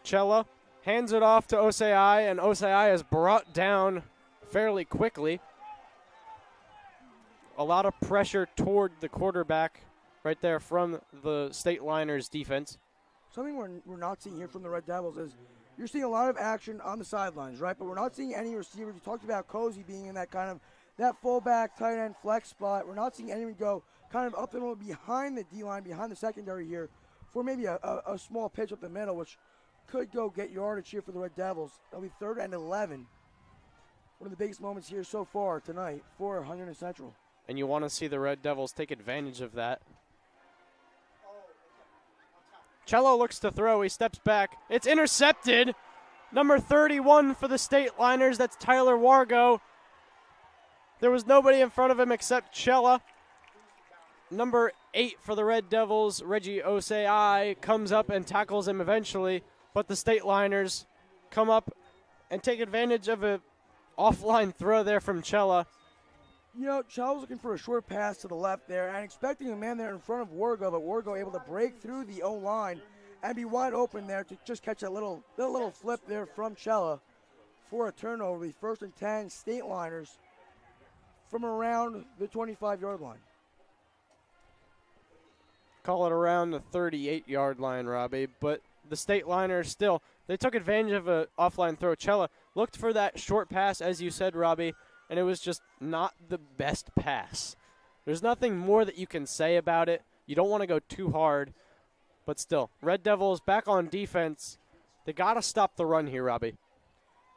Cella hands it off to Osei, and Osei is brought down fairly quickly. A lot of pressure toward the quarterback right there from the State Liners defense. Something we're not seeing here from the Red Devils is you're seeing a lot of action on the sidelines, right? But we're not seeing any receivers. You talked about Cozy being in that kind of that fullback, tight end, flex spot. We're not seeing anyone go kind of up the middle behind the D-line, behind the secondary here for maybe a small pitch up the middle, which could go get yardage here for the Red Devils. That'll be 3rd and 11. One of the biggest moments here so far tonight for Hunterdon Central. And you want to see the Red Devils take advantage of that. Cello looks to throw. He steps back. It's intercepted. Number 31 for the State Liners. That's Tyler Wargo. There was nobody in front of him except Cella. Number 8 for the Red Devils, Reggie Osei, comes up and tackles him eventually. But the State Liners come up and take advantage of an offline throw there from Cella. You know, Cella's looking for a short pass to the left there and expecting a man there in front of Wargo, but Wargo able to break through the O-line and be wide open there to just catch that little flip there from Cella for a turnover. The 1st and 10 State Liners from around the 25-yard line. Call it around the 38-yard line, Robbie. But the State Liners still, they took advantage of an offline throw. Cella looked for that short pass, as you said, Robbie, and it was just not the best pass. There's nothing more that you can say about it. You don't want to go too hard, but still, Red Devils back on defense. They got to stop the run here, Robbie.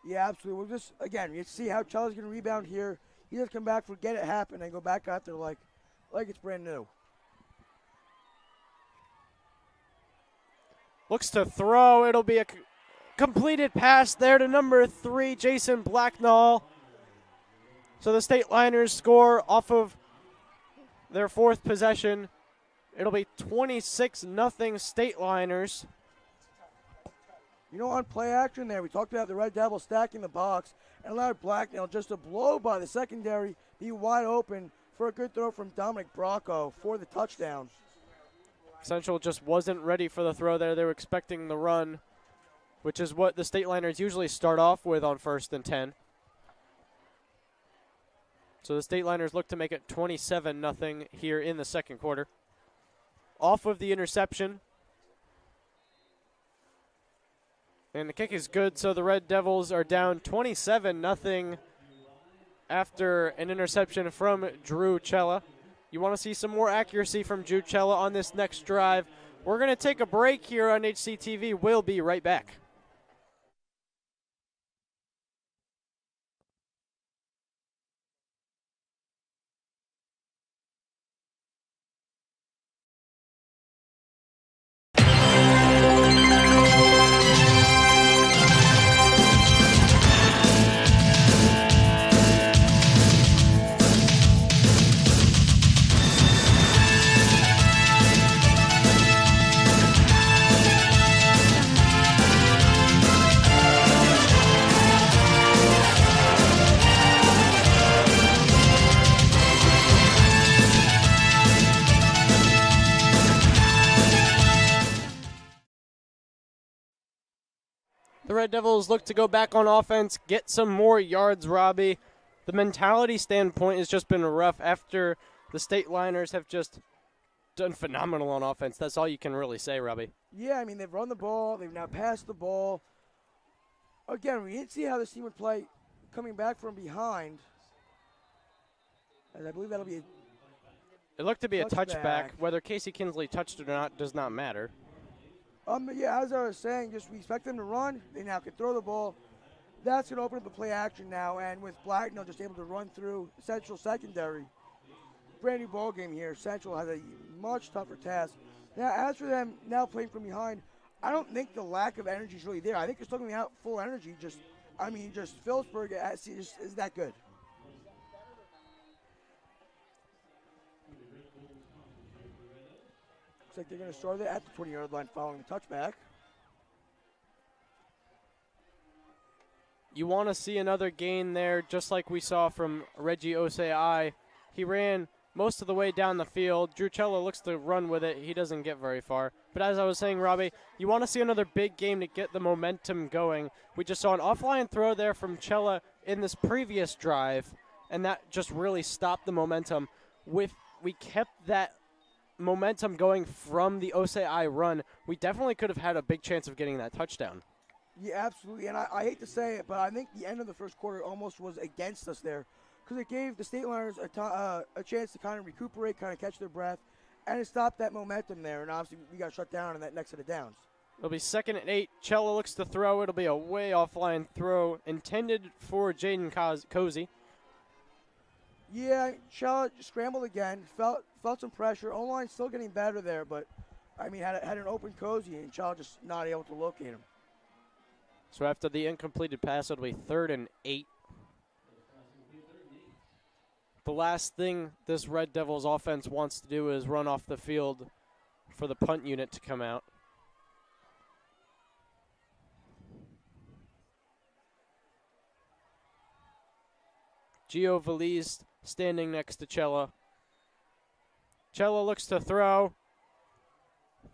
Yeah, absolutely. We'll just, again, you see how Cella's going to rebound here. He just come back, forget it happened, and go back out there like it's brand new. Looks to throw. It'll be a completed pass there to number 3, Jason Blacknall. So the State Liners score off of their 4th possession. It'll be 26-0 State Liners. You know, on play action there, we talked about the Red Devils stacking the box and allowed Blacknell just to blow by the secondary, be wide open for a good throw from Dominic Bracco for the touchdown. Central just wasn't ready for the throw there. They were expecting the run, which is what the State Liners usually start off with on 1st and 10. So the State Liners look to make it 27-0 here in the 2nd quarter. Off of the interception. And the kick is good, so the Red Devils are down 27-0 after an interception from Drew Cella. You want to see some more accuracy from Drew Cella on this next drive. We're going to take a break here on HCTV. We'll be right back. The Red Devils look to go back on offense, get some more yards, Robbie. The mentality standpoint has just been rough after the State Liners have just done phenomenal on offense. That's all you can really say, Robbie. Yeah, I mean, they've run the ball. They've now passed the ball. Again, we didn't see how this team would play coming back from behind. And I believe that'll be a It looked to be a touchback. Whether Casey Kinsley touched it or not does not matter. Yeah, as I was saying, just we expect them to run. They now can throw the ball. That's going to open up the play action now, and with Blacknell just able to run through Central secondary. Brand new ball game here. Central has a much tougher task. Now, as for them now playing from behind, I don't think the lack of energy is really there. I think they're still going out full energy. Just Phillipsburg is that good. Looks like they're going to start it at the 20-yard line following the touchback. You want to see another gain there, just like we saw from Reggie Osei. He ran most of the way down the field. Drew Cella looks to run with it. He doesn't get very far. But as I was saying, Robbie, you want to see another big game to get the momentum going. We just saw an offline throw there from Cella in this previous drive, and that just really stopped the momentum. We kept that momentum going from the Osei run. We definitely could have had a big chance of getting that touchdown. Yeah, absolutely. And I hate to say it, but I think the end of the first quarter almost was against us there because it gave the State Liners a chance to kind of recuperate, kind of catch their breath, and it stopped that momentum there. And obviously, we got shut down in that next set of downs. It'll be 2nd and 8. Cella looks to throw. It'll be a way offline throw intended for Jaden Cozy. Yeah, Chella scrambled again, felt some pressure. O-line still getting better there, but, I mean, had an open Cozy, and Chella just not able to locate him. So after the incompleted pass, it'll be 3rd and 8. The last thing this Red Devils offense wants to do is run off the field for the punt unit to come out. Gio Valise standing next to Cella. Cella looks to throw.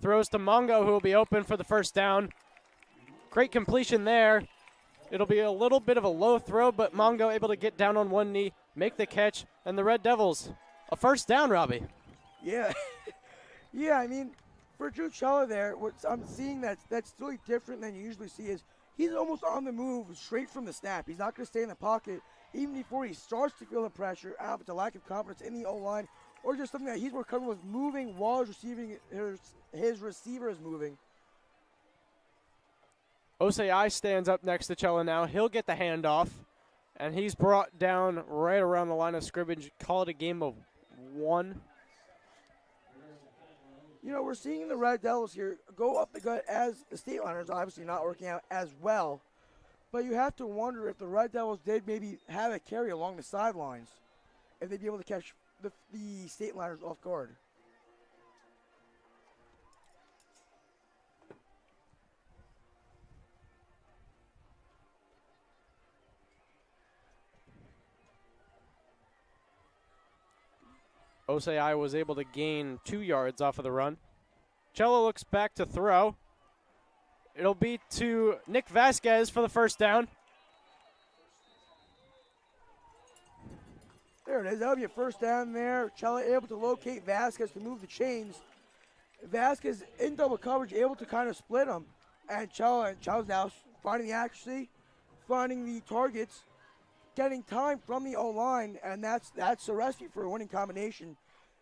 Throws to Mongo, who will be open for the first down. Great completion there. It'll be a little bit of a low throw, but Mongo able to get down on one knee, make the catch, and the Red Devils, a first down, Robbie. Yeah. Yeah, I mean, for Drew Cella there, what I'm seeing that's really different than you usually see is he's almost on the move straight from the snap. He's not going to stay in the pocket even before he starts to feel the pressure. I don't know if it's a lack of confidence in the O-line or just something that he's more comfortable with moving while his receiver is moving. Osei stands up next to Cella now. He'll get the handoff, and he's brought down right around the line of scrimmage. Call it a game of 1. You know, we're seeing the Red Devils here go up the gut as the State Liners obviously not working out as well. But you have to wonder if the Red Devils did maybe have a carry along the sidelines, if they'd be able to catch the State Liners off guard. Osei was able to gain 2 yards off of the run. Cello looks back to throw. It'll be to Nick Vasquez for the first down. There it is. That'll be a first down there. Cella able to locate Vasquez to move the chains. Vasquez in double coverage, able to kind of split them. And Cella's now finding the accuracy, finding the targets, getting time from the O-line, and that's a recipe for a winning combination.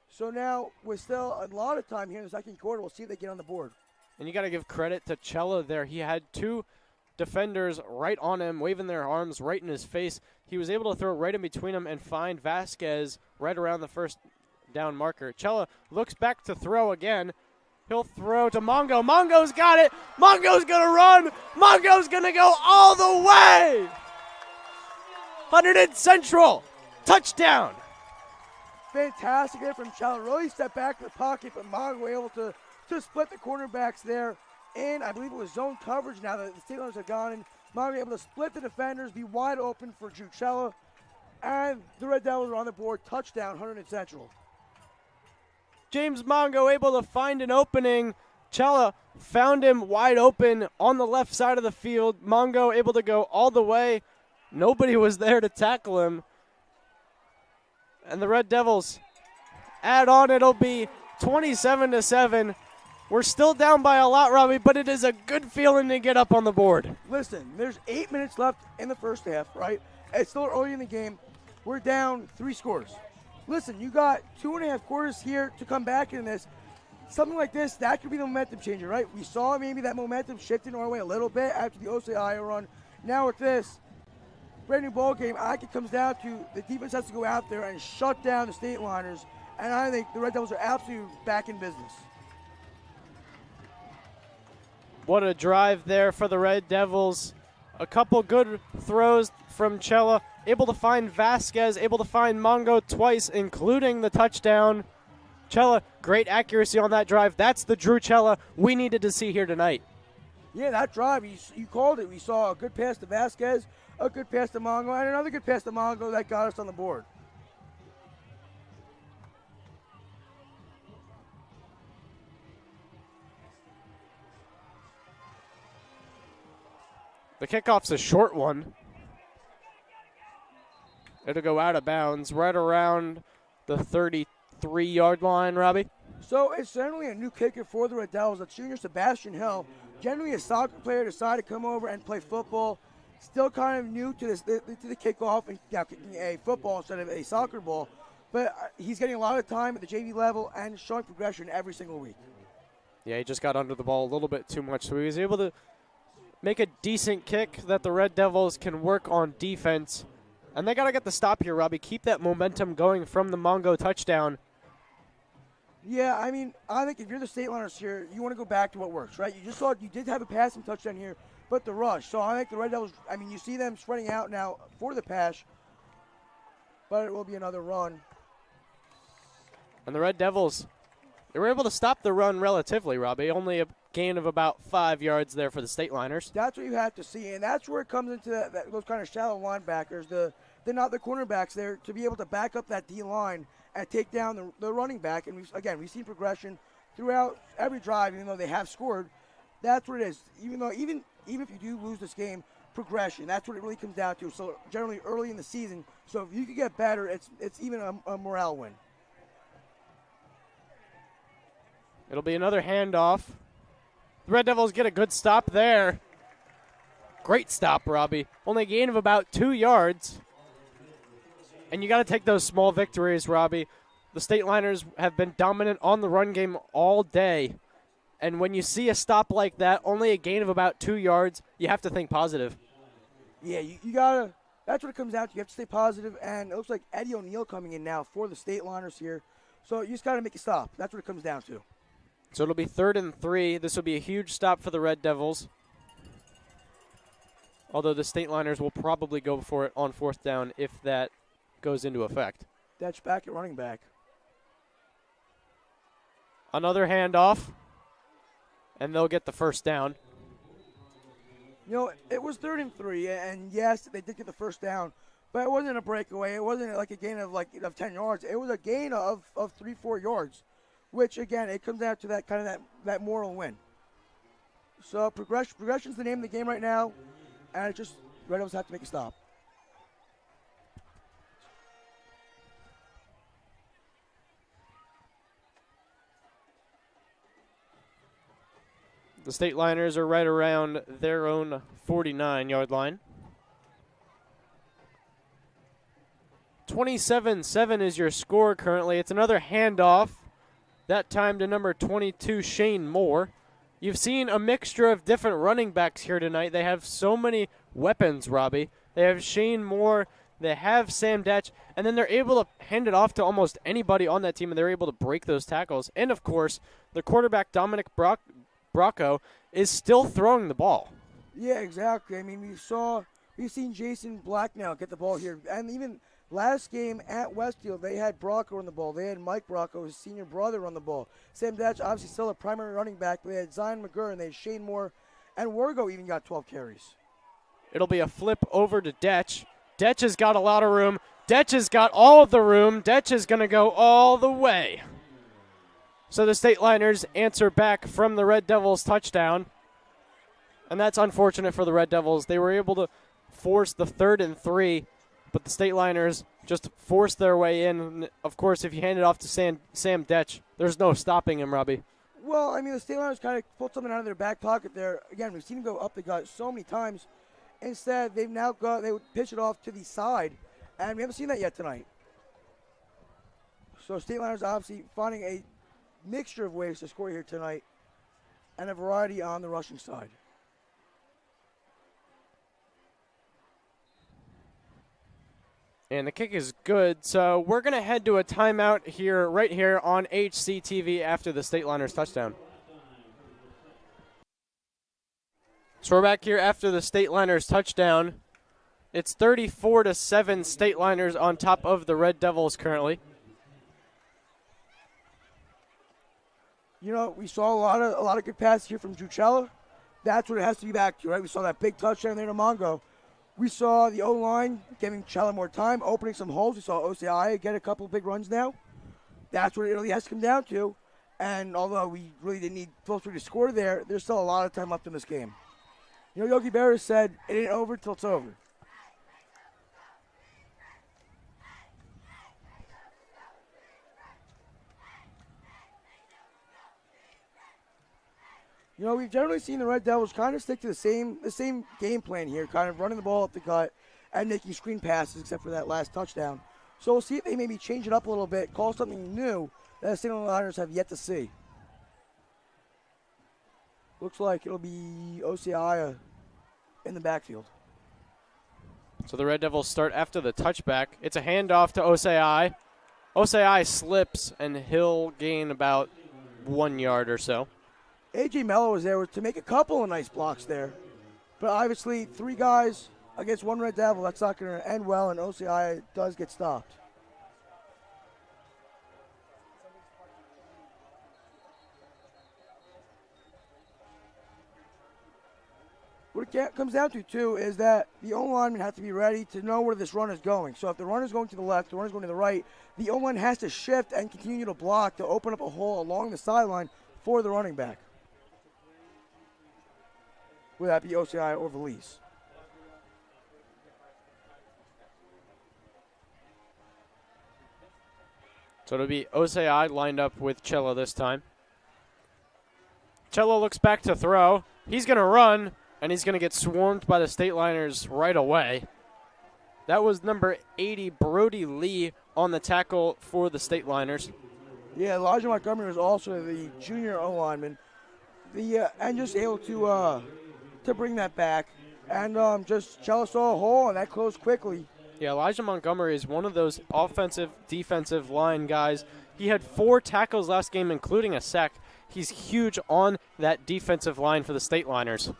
So now, with still a lot of time here in the second quarter, we'll see if they get on the board. And you got to give credit to Cella there. He had 2 defenders right on him, waving their arms right in his face. He was able to throw right in between them and find Vasquez right around the first down marker. Cella looks back to throw again. He'll throw to Mongo. Mongo's got it. Mongo's going to run. Mongo's going to go all the way. Hunterdon Central. Touchdown. Fantastic hit from Cella. Really stepped back to the pocket, but Mongo able to split the cornerbacks there. And I believe it was zone coverage now that the Steelers have gone in. Mongo able to split the defenders, be wide open for Drew Cella. And the Red Devils are on the board. Touchdown, Hunterdon Central. James Mongo able to find an opening. Cella found him wide open on the left side of the field. Mongo able to go all the way. Nobody was there to tackle him. And the Red Devils add on. It'll be 27-7. We're still down by a lot, Robbie, but it is a good feeling to get up on the board. Listen, there's 8 minutes left in the first half, right? It's still early in the game. We're down 3 scores. Listen, you got 2.5 quarters here to come back in this. Something like this, that could be the momentum changer, right? We saw maybe that momentum shifting our way a little bit after the Osei run. Now with this, brand new ball game, I think it comes down to the defense has to go out there and shut down the State Liners, and I think the Red Devils are absolutely back in business. What a drive there for the Red Devils. A couple good throws from Cella. Able to find Vasquez, able to find Mongo twice, including the touchdown. Cella, great accuracy on that drive. That's the Drew Cella we needed to see here tonight. Yeah, that drive, you called it. We saw a good pass to Vasquez, a good pass to Mongo, and another good pass to Mongo that got us on the board. The kickoff's a short one. It'll go out of bounds right around the 33-yard line, Robbie. So it's certainly a new kicker for the Red Devils. That's junior Sebastian Hill, generally a soccer player, decided to come over and play football. Still kind of new to the kickoff and kicking a football instead of a soccer ball. But he's getting a lot of time at the JV level and showing progression every single week. Yeah, he just got under the ball a little bit too much, so he was able to make a decent kick that the Red Devils can work on defense. And they got to get the stop here, Robbie. Keep that momentum going from the Mongo touchdown. Yeah, I mean, I think if you're the State Liners here, you want to go back to what works, right? You just saw you did have a passing touchdown here, but the rush. So I think the Red Devils, I mean, you see them spreading out now for the pass, but it will be another run. And the Red Devils, they were able to stop the run relatively, Robbie. Only a gain of about 5 yards there for the State Liners. That's what you have to see, and that's where it comes into those kind of shallow linebackers, they're not the cornerbacks there to be able to back up that D-line and take down the running back. And we've seen progression throughout every drive, even though they have scored. That's what it is. Even if you do lose this game, progression. That's what it really comes down to. So generally early in the season. So if you could get better, it's even a morale win. It'll be another handoff. The Red Devils get a good stop there. Great stop, Robbie. Only a gain of about 2 yards. And you got to take those small victories, Robbie. The State Liners have been dominant on the run game all day. And when you see a stop like that, only a gain of about 2 yards, you have to think positive. Yeah, you got to – that's what it comes down to. You have to stay positive. And it looks like Eddie O'Neill coming in now for the State Liners here. So you just got to make a stop. That's what it comes down to. So it'll be 3rd and 3. This will be a huge stop for the Red Devils. Although the State Liners will probably go for it on 4th down if that goes into effect. That's back at running back. Another handoff, and they'll get the first down. You know, it was 3rd and 3, and yes, they did get the first down, but it wasn't a breakaway. It wasn't like a gain of 10 yards. It was a gain of 3-4 yards, which again, it comes down to that kind of that moral win. So progression's the name of the game right now, and it just Red Devils have to make a stop. The State Liners are right around their own 49-yard line. 27-7 is your score currently. It's another handoff, that time to number 22, Shane Moore. You've seen a mixture of different running backs here tonight. They have so many weapons, Robbie. They have Shane Moore, they have Sam Detch, and then they're able to hand it off to almost anybody on that team, and they're able to break those tackles. And, of course, the quarterback, Dominic Bracco, is still throwing the ball. Yeah, exactly. I mean, we've seen Jason Black now get the ball here. And even last game at Westfield, they had Bracco on the ball. They had Mike Bracco, his senior brother, on the ball. Sam Datch, obviously still a primary running back. But they had Zion McGurr, and they had Shane Moore, and Wargo even got 12 carries. It'll be a flip over to Detch. Detch has got a lot of room. Detch has got all of the room. Detch is going to go all the way. So the State Liners answer back from the Red Devils touchdown. And that's unfortunate for the Red Devils. They were able to force the 3rd and 3, but the State Liners just forced their way in. And of course, if you hand it off to Sam Detch, there's no stopping him, Robbie. Well, I mean, the State Liners kind of pulled something out of their back pocket there. Again, we've seen them go up the gut so many times. Instead, they would pitch it off to the side, and we haven't seen that yet tonight. So State Liners obviously finding a mixture of ways to score here tonight, and a variety on the rushing side. And the kick is good, so we're going to head to a timeout here, right here on HCTV after the State Liners touchdown. So we're back here after the State Liners touchdown. It's 34-7 State Liners on top of the Red Devils currently. You know, we saw a lot of good passes here from Juchella. That's what it has to be back to, right? We saw that big touchdown there to Mongo. We saw the O-line giving Chella more time, opening some holes. We saw OCI get a couple big runs now. That's what it really has to come down to. And although we really didn't need Phillipsburg to score there, there's still a lot of time left in this game. You know, Yogi Berra said, it ain't over till it's over. You know, we've generally seen the Red Devils kind of stick to the same game plan here, kind of running the ball up the gut and making screen passes, except for that last touchdown. So we'll see if they maybe change it up a little bit, call something new that the St. Liners have yet to see. Looks like it'll be Oseaya in the backfield. So the Red Devils start after the touchback. It's a handoff to Oseai. Oseai slips, and he'll gain about 1 yard or so. A.J. Mello was there to make a couple of nice blocks there. But obviously, 3 guys against 1 Red Devil, that's not going to end well, and Oseai does get stopped. What it comes down to, too, is that the O-linemen have to be ready to know where this run is going. So if the run is going to the left, the run is going to the right, the O-line has to shift and continue to block to open up a hole along the sideline for the running back. Would that be OCI or Valise? So it'll be Oseai lined up with Cello this time. Cello looks back to throw. He's going to run, and he's going to get swarmed by the State Liners right away. That was number 80, Brody Lee, on the tackle for the State Liners. Yeah, Elijah Montgomery was also the junior O-lineman. And just able to bring that back. And just Cello saw a hole, and that closed quickly. Yeah, Elijah Montgomery is one of those offensive, defensive line guys. He had 4 tackles last game, including a sack. He's huge on that defensive line for the State Liners.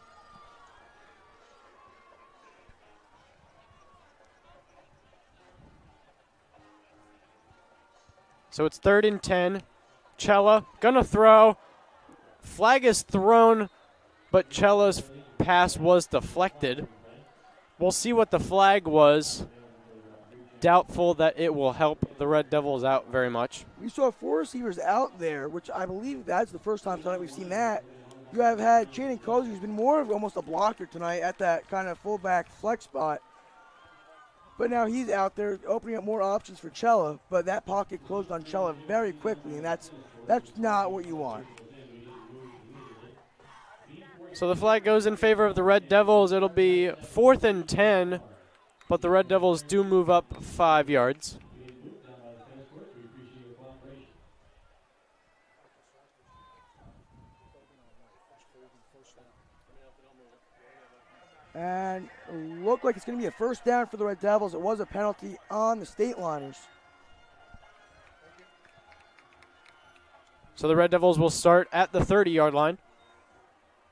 So it's 3rd and 10. Cella gonna throw. Flag is thrown, but Cella's pass was deflected. We'll see what the flag was. Doubtful that it will help the Red Devils out very much. We saw 4 receivers out there, which I believe that's the first time tonight we've seen that. You have had Channing Cozy, who's been more of almost a blocker tonight at that kind of fullback flex spot. But now he's out there opening up more options for Cella, but that pocket closed on Cella very quickly, and that's not what you want. So the flag goes in favor of the Red Devils. It'll be 4th and 10, but the Red Devils do move up 5 yards. And it looked like it's going to be a first down for the Red Devils. It was a penalty on the State Liners. So the Red Devils will start at the 30-yard line.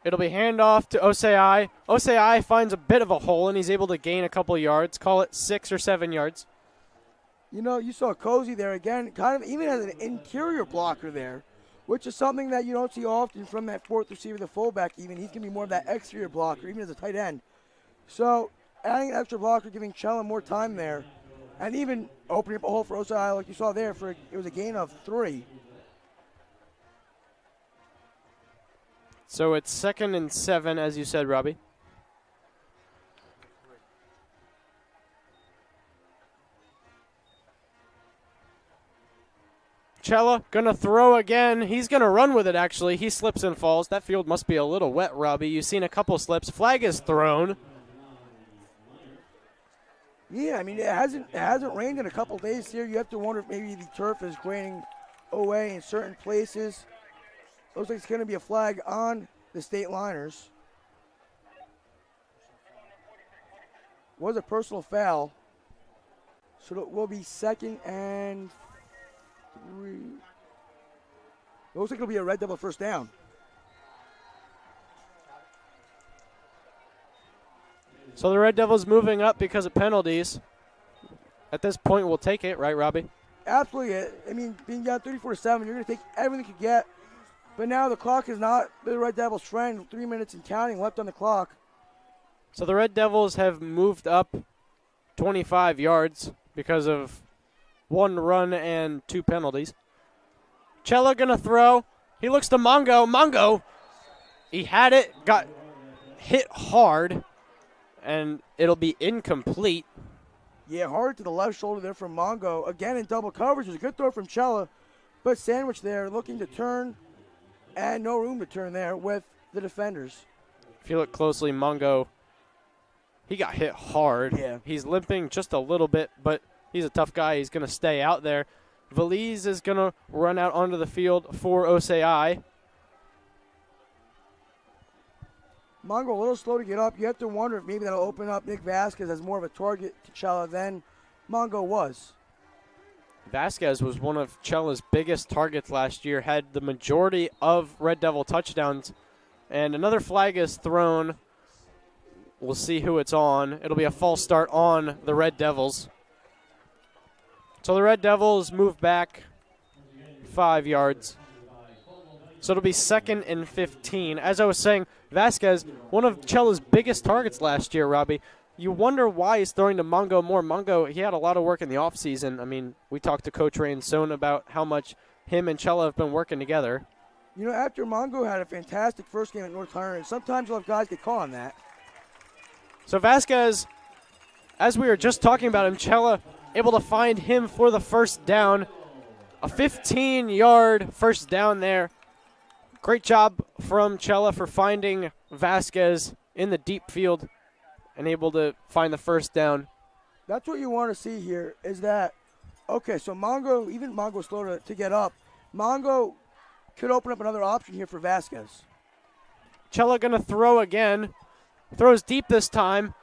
It'll be handoff to Oseai. Oseai finds a bit of a hole, and he's able to gain a couple yards. Call it 6 or 7 yards. You know, you saw Cozy there again, kind of even as an interior blocker there, which is something that you don't see often from that 4th receiver, the fullback even. He's going to be more of that exterior blocker, even as a tight end. So adding an extra blocker, giving Cella more time there, and even opening up a hole for Oseai like you saw there. It was a gain of 3. So it's 2nd and 7, as you said, Robbie. Cella gonna throw again. He's gonna run with it, actually. He slips and falls. That field must be a little wet, Robbie. You've seen a couple slips. Flag is thrown. Yeah, I mean, it hasn't rained in a couple days here. You have to wonder if maybe the turf is graining away in certain places. Looks like it's going to be a flag on the State Liners. Was a personal foul. So it will be 2nd and 3. Looks like it'll be a Red Devil first down. So the Red Devils moving up because of penalties. At this point, we'll take it, right, Robbie? Absolutely. I mean, being down 34-7, you're going to take everything you can get. But now the clock is not the Red Devils' friend. 3 minutes and counting left on the clock. So the Red Devils have moved up 25 yards because of 1 run and 2 penalties. Cella gonna throw. He looks to Mongo. Mongo, he had it, got hit hard, and it'll be incomplete. Yeah, hard to the left shoulder there from Mongo. Again in double coverage. It was a good throw from Cella, but sandwich there, looking to turn, and no room to turn there with the defenders. If you look closely, Mongo, he got hit hard. Yeah. He's limping just a little bit, but he's a tough guy. He's going to stay out there. Valise is going to run out onto the field for Osei. Mongo a little slow to get up. You have to wonder if maybe that'll open up Nick Vasquez as more of a target to Chella than Mongo was. Vasquez was one of Chella's biggest targets last year, had the majority of Red Devil touchdowns. And another flag is thrown. We'll see who it's on. It'll be a false start on the Red Devils. So the Red Devils move back 5 yards. So it'll be 2nd and 15. As I was saying, Vasquez, one of Chella's biggest targets last year, Robbie. You wonder why he's throwing to Mongo more. Mongo, he had a lot of work in the offseason. I mean, we talked to Coach Ray and Sohn about how much him and Chella have been working together. You know, after Mongo had a fantastic first game at North Hunterdon, sometimes you'll have guys get caught on that. So Vasquez, as we were just talking about him, Chella able to find him for the first down. A 15-yard first down there. Great job from Chella for finding Vasquez in the deep field and able to find the first down. That's what you want to see here is that, okay, so Mongo, even Mongo's slow to get up. Mongo could open up another option here for Vasquez. Chella going to throw again. Throws deep this time.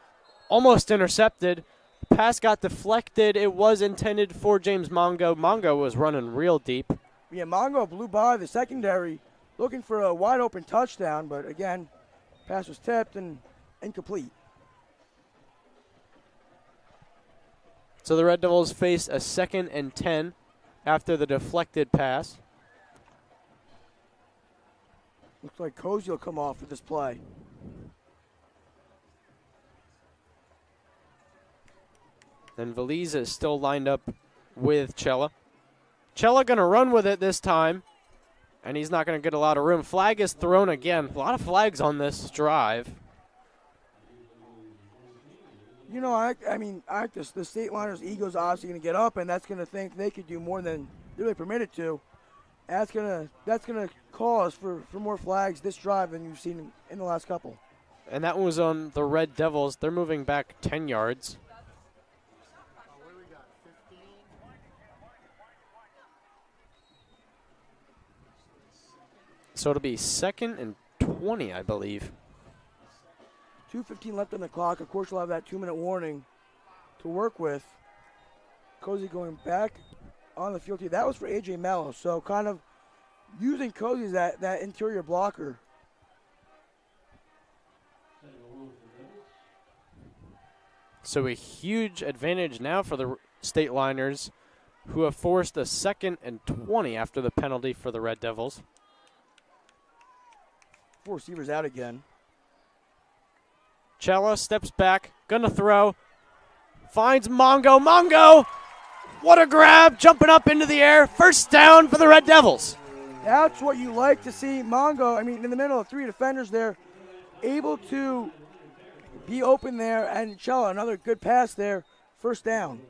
Almost intercepted. Pass got deflected. It was intended for James Mongo. Mongo was running real deep. Yeah, Mongo blew by the secondary looking for a wide open touchdown, but again, pass was tipped and incomplete. So the Red Devils face a 2nd and 10 after the deflected pass. Looks like Cozy will come off for this play. Then Valise is still lined up with Chella. Chella going to run with it this time, and he's not going to get a lot of room. Flag is thrown again. A lot of flags on this drive. You know, the State Liners' ego's obviously going to get up, and that's going to think they could do more than they're really permitted to. That's gonna cause for more flags this drive than you've seen in the last couple. And that was on the Red Devils. They're moving back 10 yards. So it'll be 2nd and 20, I believe. 2:15 left on the clock. Of course, we'll have that 2-minute warning to work with. Cozy going back on the field here. That was for A.J. Mello, so kind of using Cozy as that interior blocker. So a huge advantage now for the State Liners, who have forced a 2nd and 20 after the penalty for the Red Devils. 4 receivers out again. Chella steps back, gonna throw, finds Mongo. Mongo! What a grab, jumping up into the air. First down for the Red Devils. That's what you like to see. Mongo, in the middle of 3 defenders there, able to be open there, and Chella, another good pass there. First down.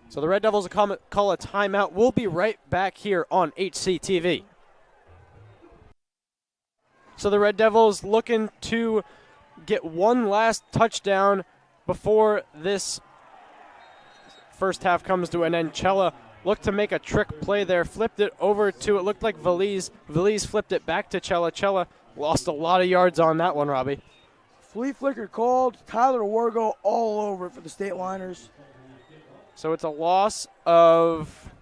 So the Red Devils will call a timeout. We'll be right back here on HCTV. So the Red Devils looking to get one last touchdown before this first half comes to an end. Chella looked to make a trick play there, flipped it over to, it looked like Valise. Valise flipped it back to Chella. Chella lost a lot of yards on that one, Robbie. Flea flicker called. Tyler Wargo all over it for the State Liners. So it's a loss of,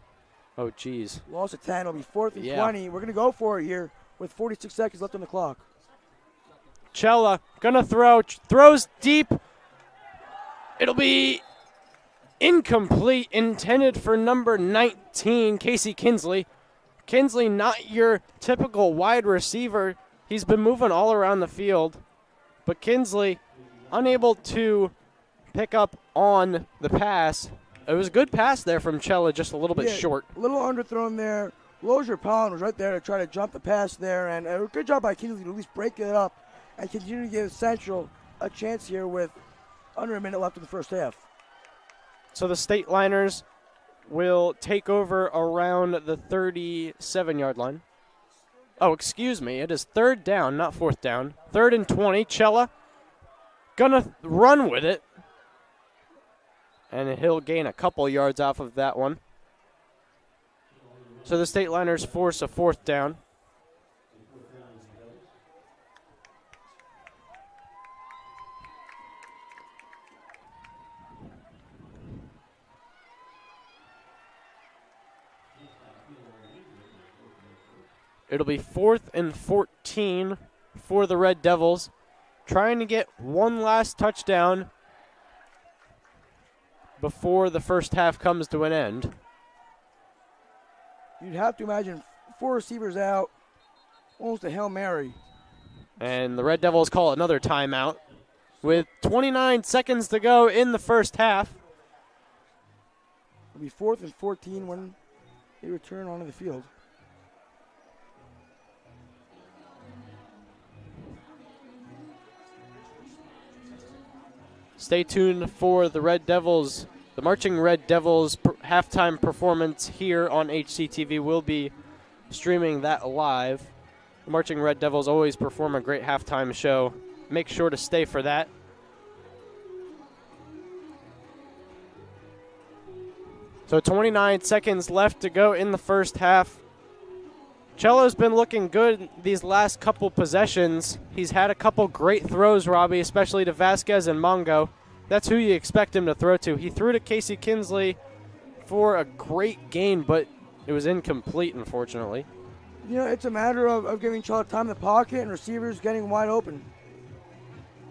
Loss of 10. It'll be 4th and 20. We're going to go for it here with 46 seconds left on the clock. Chella gonna throw, throws deep. It'll be incomplete, intended for number 19, Casey Kinsley. Kinsley, not your typical wide receiver. He's been moving all around the field, but Kinsley unable to pick up on the pass. It was a good pass there from Chella, just a little bit short. A little underthrown there. Lozier Pollen was right there to try to jump the pass there, and a good job by Kinsley to at least break it up and continue to give Central a chance here with under a minute left in the first half. So the State Liners will take over around the 37-yard line. Oh, excuse me. It is 3rd down, not 4th down. 3rd and 20. Cella gonna run with it. And he'll gain a couple yards off of that one. So the State Liners force a 4th down. It'll be 4th and 14 for the Red Devils, trying to get one last touchdown before the first half comes to an end. You'd have to imagine 4 receivers out, almost a Hail Mary. And the Red Devils call another timeout with 29 seconds to go in the first half. It'll be 4th and 14 when they return onto the field. Stay tuned for the Red Devils. The Marching Red Devils halftime performance here on HCTV. Will be streaming that live. The Marching Red Devils always perform a great halftime show. Make sure to stay for that. So 29 seconds left to go in the first half. Cello's been looking good these last couple possessions. He's had a couple great throws, Robbie, especially to Vasquez and Mongo. That's who you expect him to throw to. He threw to Casey Kinsley for a great gain, but it was incomplete, unfortunately. You know, it's a matter of giving Cello time in the pocket and receivers getting wide open.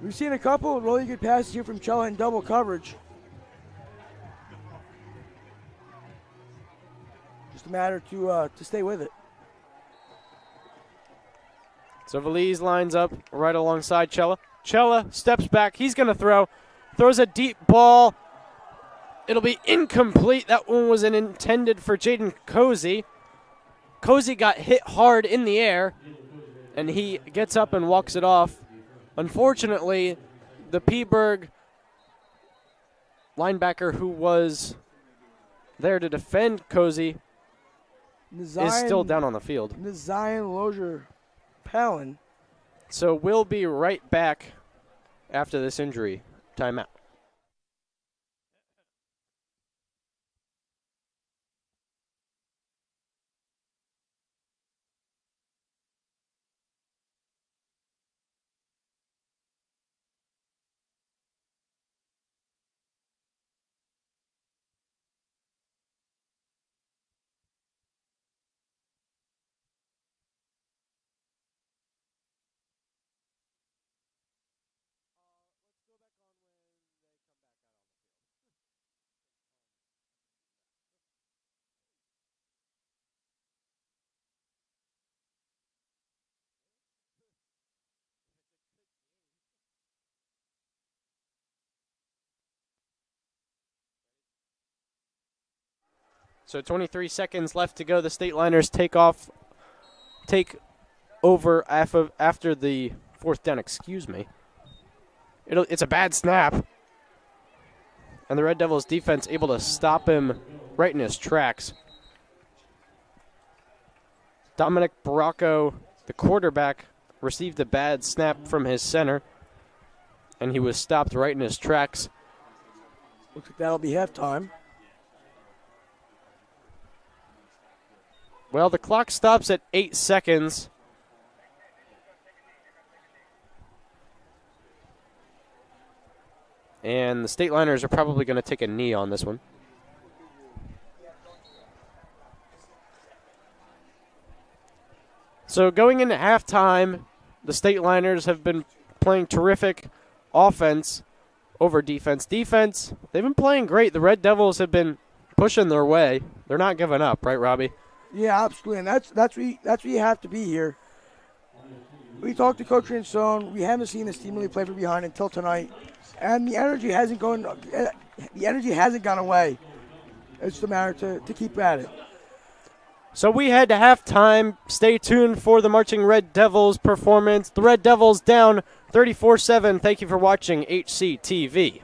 We've seen a couple of really good passes here from Cello in double coverage. Just a matter to stay with it. So Valise lines up right alongside Cella. Cella steps back. He's going to throw. Throws a deep ball. It'll be incomplete. That one was intended for Jaden Cozy. Cozy got hit hard in the air, and he gets up and walks it off. Unfortunately, the Phillipsburg linebacker who was there to defend Cozy is still down on the field. Zion Lozier Palin. So we'll be right back after this injury timeout. So 23 seconds left to go. The State Liners take over after the 4th down. Excuse me. It's a bad snap. And the Red Devils defense able to stop him right in his tracks. Dominic Baracco, the quarterback, received a bad snap from his center. And he was stopped right in his tracks. Looks like that'll be halftime. Well, the clock stops at 8 seconds. And the State Liners are probably going to take a knee on this one. So going into halftime, the State Liners have been playing terrific offense over defense. Defense, they've been playing great. The Red Devils have been pushing their way. They're not giving up, right, Robbie? Yeah, absolutely, and that's what you have to be here. We talked to Coach Ransone. We haven't seen this team really play from behind until tonight, and the energy hasn't gone away. It's just a matter to keep at it. So we head to halftime. Stay tuned for the Marching Red Devils performance. The Red Devils down 34-7. Thank you for watching HCTV.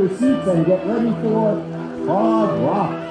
your seats and get ready for Hard Rock.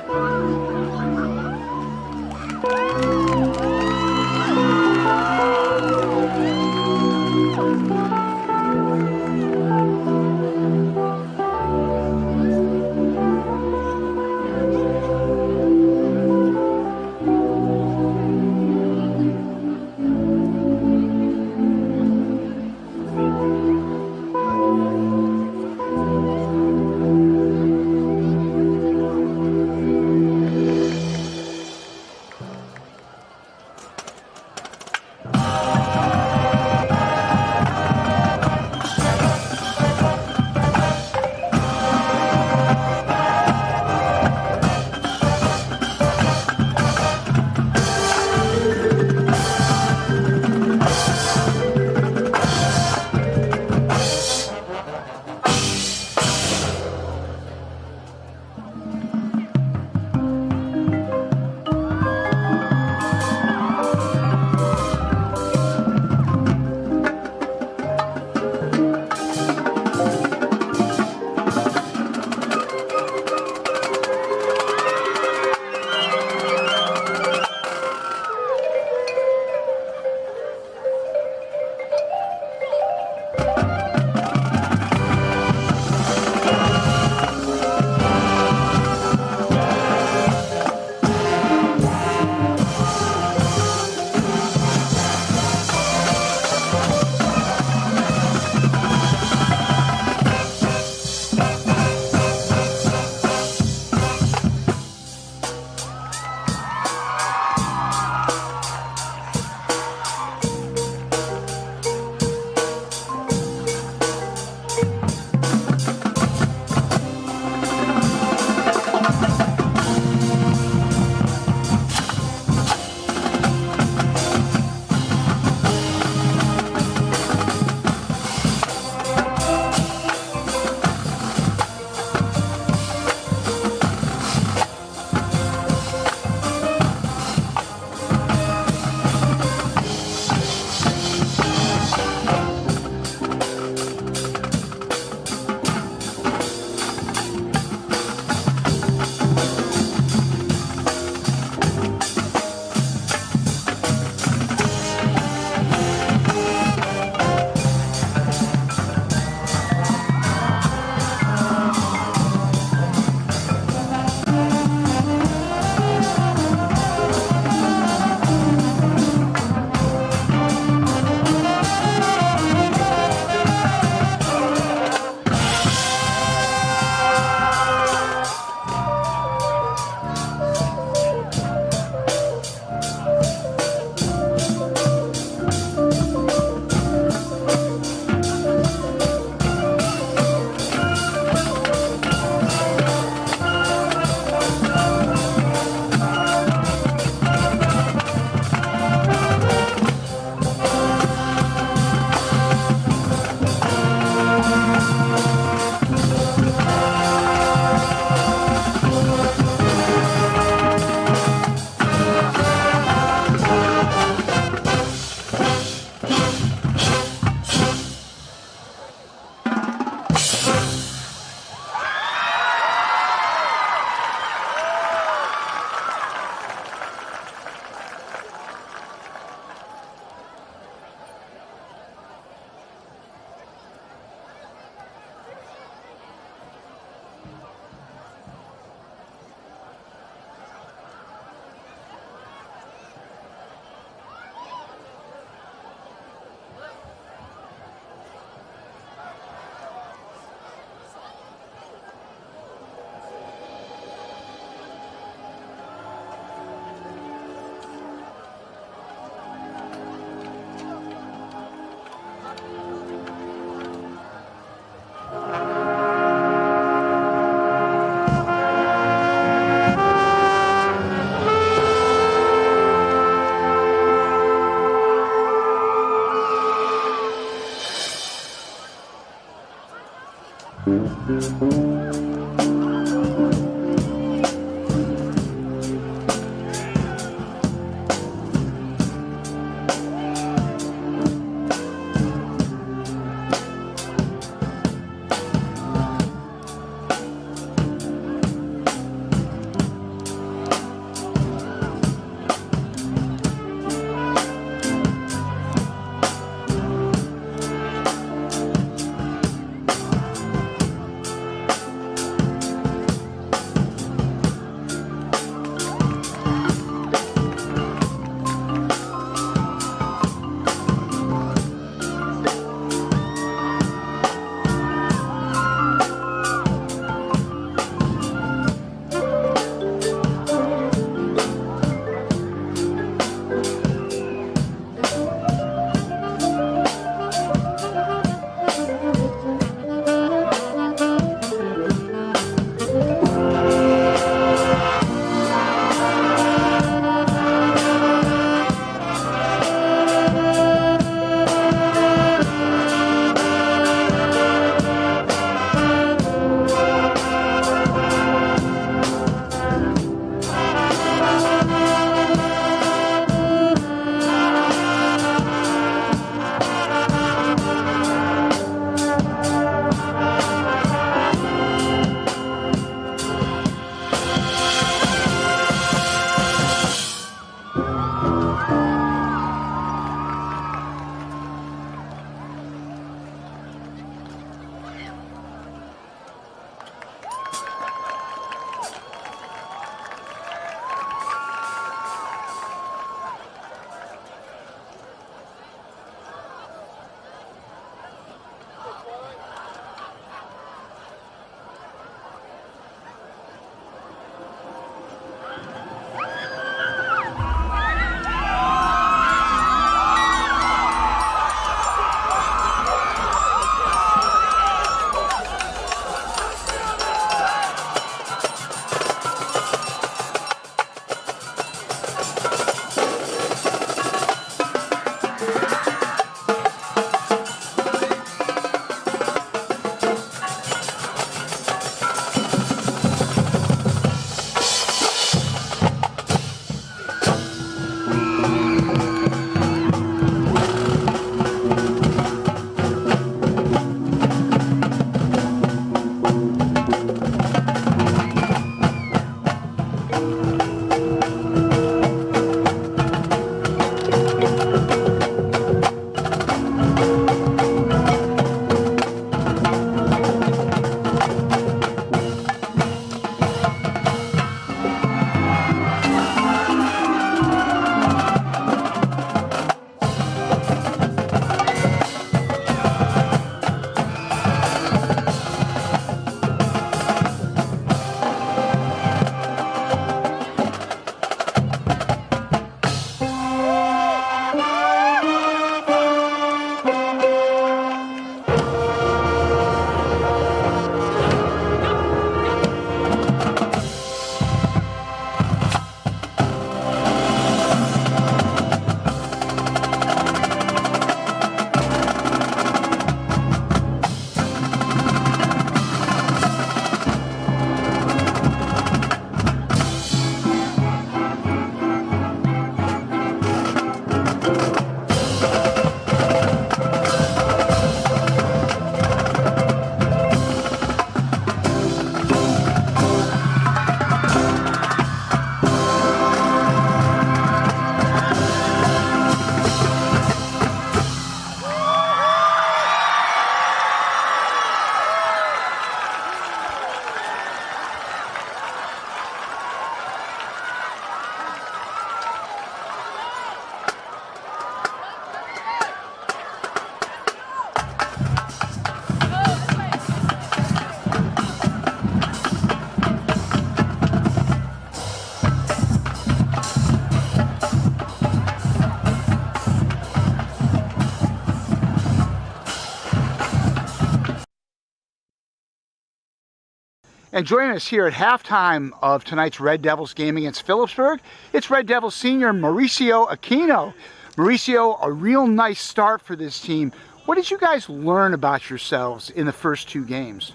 And joining us here at halftime of tonight's Red Devils game against Phillipsburg, it's Red Devils senior Mauricio Aquino. Mauricio, a real nice start for this team. What did you guys learn about yourselves in the first two games?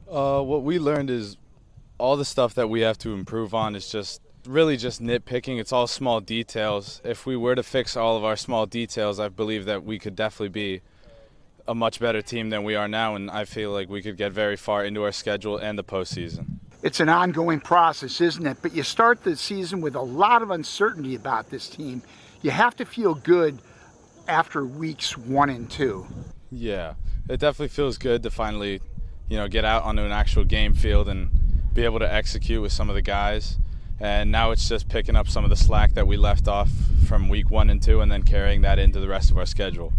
What we learned is all the stuff that we have to improve on is just really just nitpicking. It's all small details. If we were to fix all of our small details, I believe that we could definitely be a much better team than we are now, and I feel like we could get very far into our schedule and the postseason. It's an ongoing process, isn't it? But you start the season with a lot of uncertainty about this team. You have to feel good after weeks 1 and 2. Yeah, it definitely feels good to finally, get out onto an actual game field and be able to execute with some of the guys. And now it's just picking up some of the slack that we left off from week 1 and 2 and then carrying that into the rest of our schedule.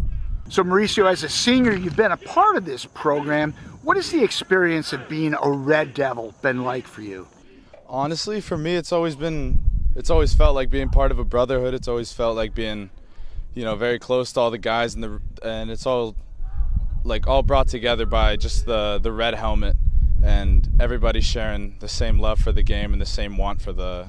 So Mauricio, as a senior, you've been a part of this program. What has the experience of being a Red Devil been like for you? Honestly, for me, it's always felt like being part of a brotherhood. It's always felt like being, very close to all the guys, and it's all brought together by just the red helmet and everybody sharing the same love for the game and the same want for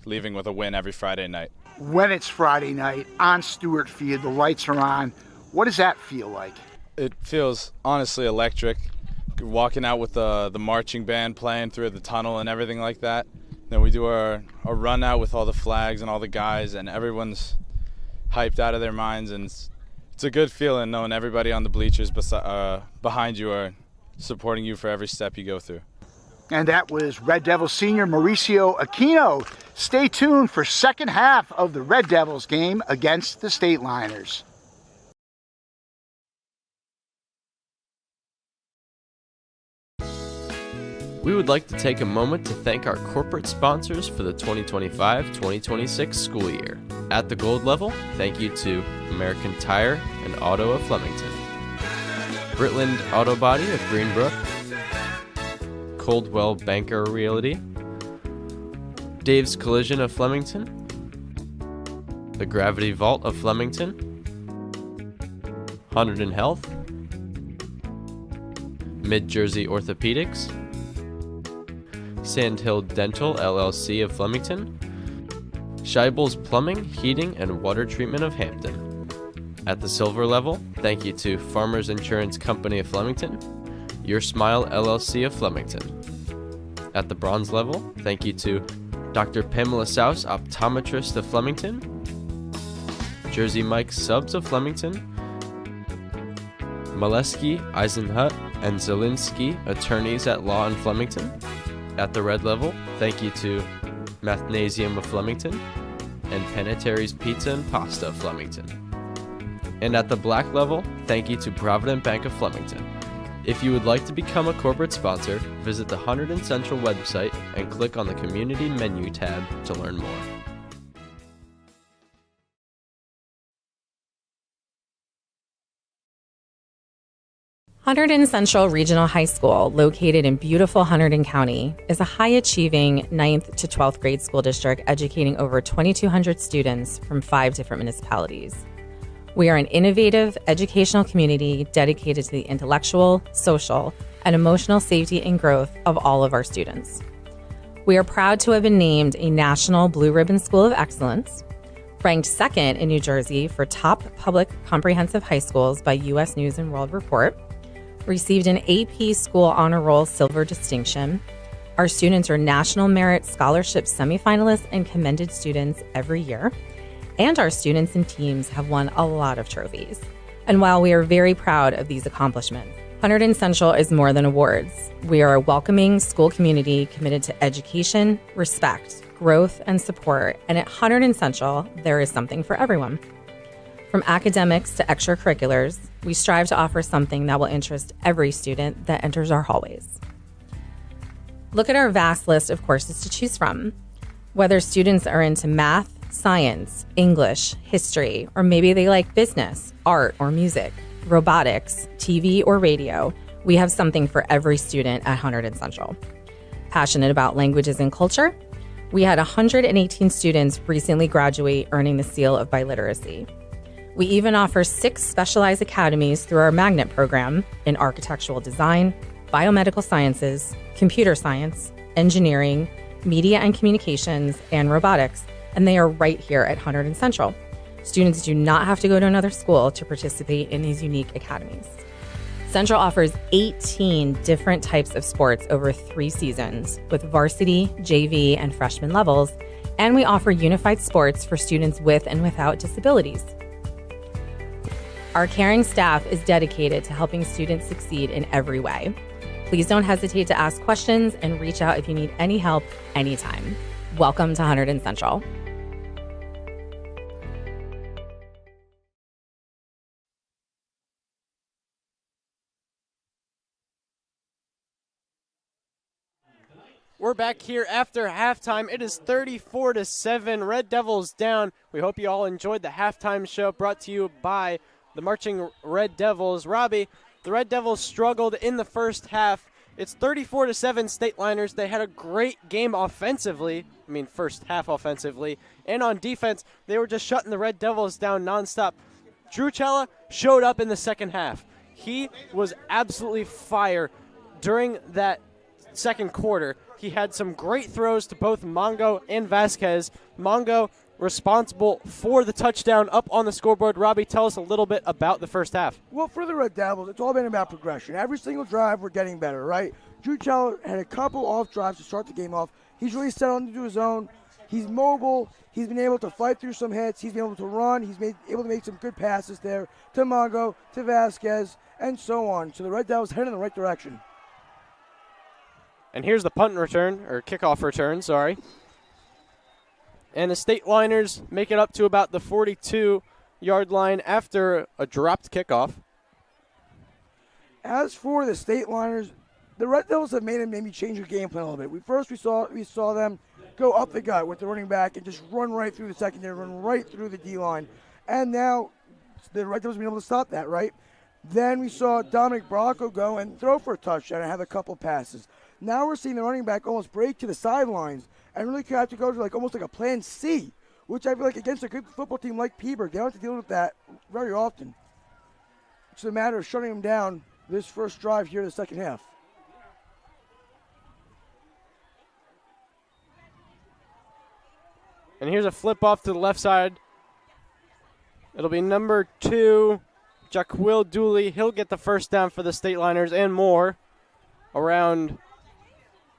leaving with a win every Friday night. When it's Friday night on Stewart Field, the lights are on. What does that feel like? It feels honestly electric. Walking out with the marching band playing through the tunnel and everything like that. Then we do our run out with all the flags and all the guys, and everyone's hyped out of their minds, and it's a good feeling knowing everybody on the bleachers behind you are supporting you for every step you go through. And that was Red Devils senior Mauricio Aquino. Stay tuned for second half of the Red Devils game against the State Liners. We would like to take a moment to thank our corporate sponsors for the 2025-2026 school year. At the gold level, thank you to American Tire and Auto of Flemington, Britland Auto Body of Greenbrook, Coldwell Banker Realty, Dave's Collision of Flemington, the Gravity Vault of Flemington, Hunterdon Health, Mid-Jersey Orthopedics, Sandhill Dental LLC of Flemington, Scheibel's Plumbing, Heating, and Water Treatment of Hampton. At the silver level, thank you to Farmers Insurance Company of Flemington, Your Smile LLC of Flemington. At the bronze level, thank you to Dr. Pamela Souse, Optometrist of Flemington, Jersey Mike Subs of Flemington, Molesky, Eisenhut, and Zielinski, Attorneys at Law in Flemington. At the red level, thank you to Mathnasium of Flemington and Panettieri's Pizza and Pasta of Flemington. And at the black level, thank you to Provident Bank of Flemington. If you would like to become a corporate sponsor, visit the Hunterdon Central website and click on the Community menu tab to learn more. Hunterdon Central Regional High School, located in beautiful Hunterdon County, is a high-achieving 9th to 12th grade school district educating over 2,200 students from 5 different municipalities. We are an innovative educational community dedicated to the intellectual, social, and emotional safety and growth of all of our students. We are proud to have been named a National Blue Ribbon School of Excellence, ranked second in New Jersey for top public comprehensive high schools by U.S. News & World Report, received an AP School Honor Roll Silver Distinction. Our students are National Merit Scholarship semifinalists and commended students every year. And our students and teams have won a lot of trophies. And while we are very proud of these accomplishments, Hunterdon Central is more than awards. We are a welcoming school community committed to education, respect, growth, and support. And at Hunterdon Central, there is something for everyone. From academics to extracurriculars, we strive to offer something that will interest every student that enters our hallways. Look at our vast list of courses to choose from. Whether students are into math, science, English, history, or maybe they like business, art, or music, robotics, TV, or radio, we have something for every student at Hunterdon Central. Passionate about languages and culture? We had 118 students recently graduate earning the seal of biliteracy. We even offer 6 specialized academies through our magnet program in architectural design, biomedical sciences, computer science, engineering, media and communications, and robotics, and they are right here at Hunterdon Central. Students do not have to go to another school to participate in these unique academies. Central offers 18 different types of sports over 3 seasons with varsity, JV, and freshman levels, and we offer unified sports for students with and without disabilities. Our caring staff is dedicated to helping students succeed in every way. Please don't hesitate to ask questions and reach out if you need any help anytime. Welcome to Hunterdon Central. We're back here after halftime. It is 34-7. Red Devils down. We hope you all enjoyed the halftime show brought to you by the Marching Red Devils. Robbie, the Red Devils struggled in the first half. It's 34-7 State Liners. They had a great game offensively. First half offensively. And on defense, they were just shutting the Red Devils down nonstop. Drew Cella showed up in the second half. He was absolutely fire during that second quarter. He had some great throws to both Mongo and Vasquez. Mongo responsible for the touchdown up on the scoreboard. Robbie, tell us a little bit about the first half. Well, for the Red Devils, it's all been about progression. Every single drive, we're getting better, right? Drew Cheller had a couple off drives to start the game off. He's really settled into his own. He's mobile. He's been able to fight through some hits. He's been able to run. He's able to make some good passes there to Mongo, to Vasquez, and so on. So the Red Devils heading in the right direction. And here's the punt return, or kickoff return, sorry. And the State Liners make it up to about the 42-yard line after a dropped kickoff. As for the State Liners, the Red Devils have made them maybe change their game plan a little bit. We saw them go up the gut with the running back and just run right through the secondary, run right through the D-line. And now the Red Devils have been able to stop that, right? Then we saw Dominic Bracco go and throw for a touchdown and have a couple passes. Now we're seeing the running back almost break to the sidelines and really have to go to almost like a plan C, which I feel like against a good football team like Peaburg, they don't have to deal with that very often. It's a matter of shutting them down this first drive here in the second half. And here's a flip off to the left side. It'll be number 2, Jaquil Dooley. He'll get the first down for the State Liners and more. Around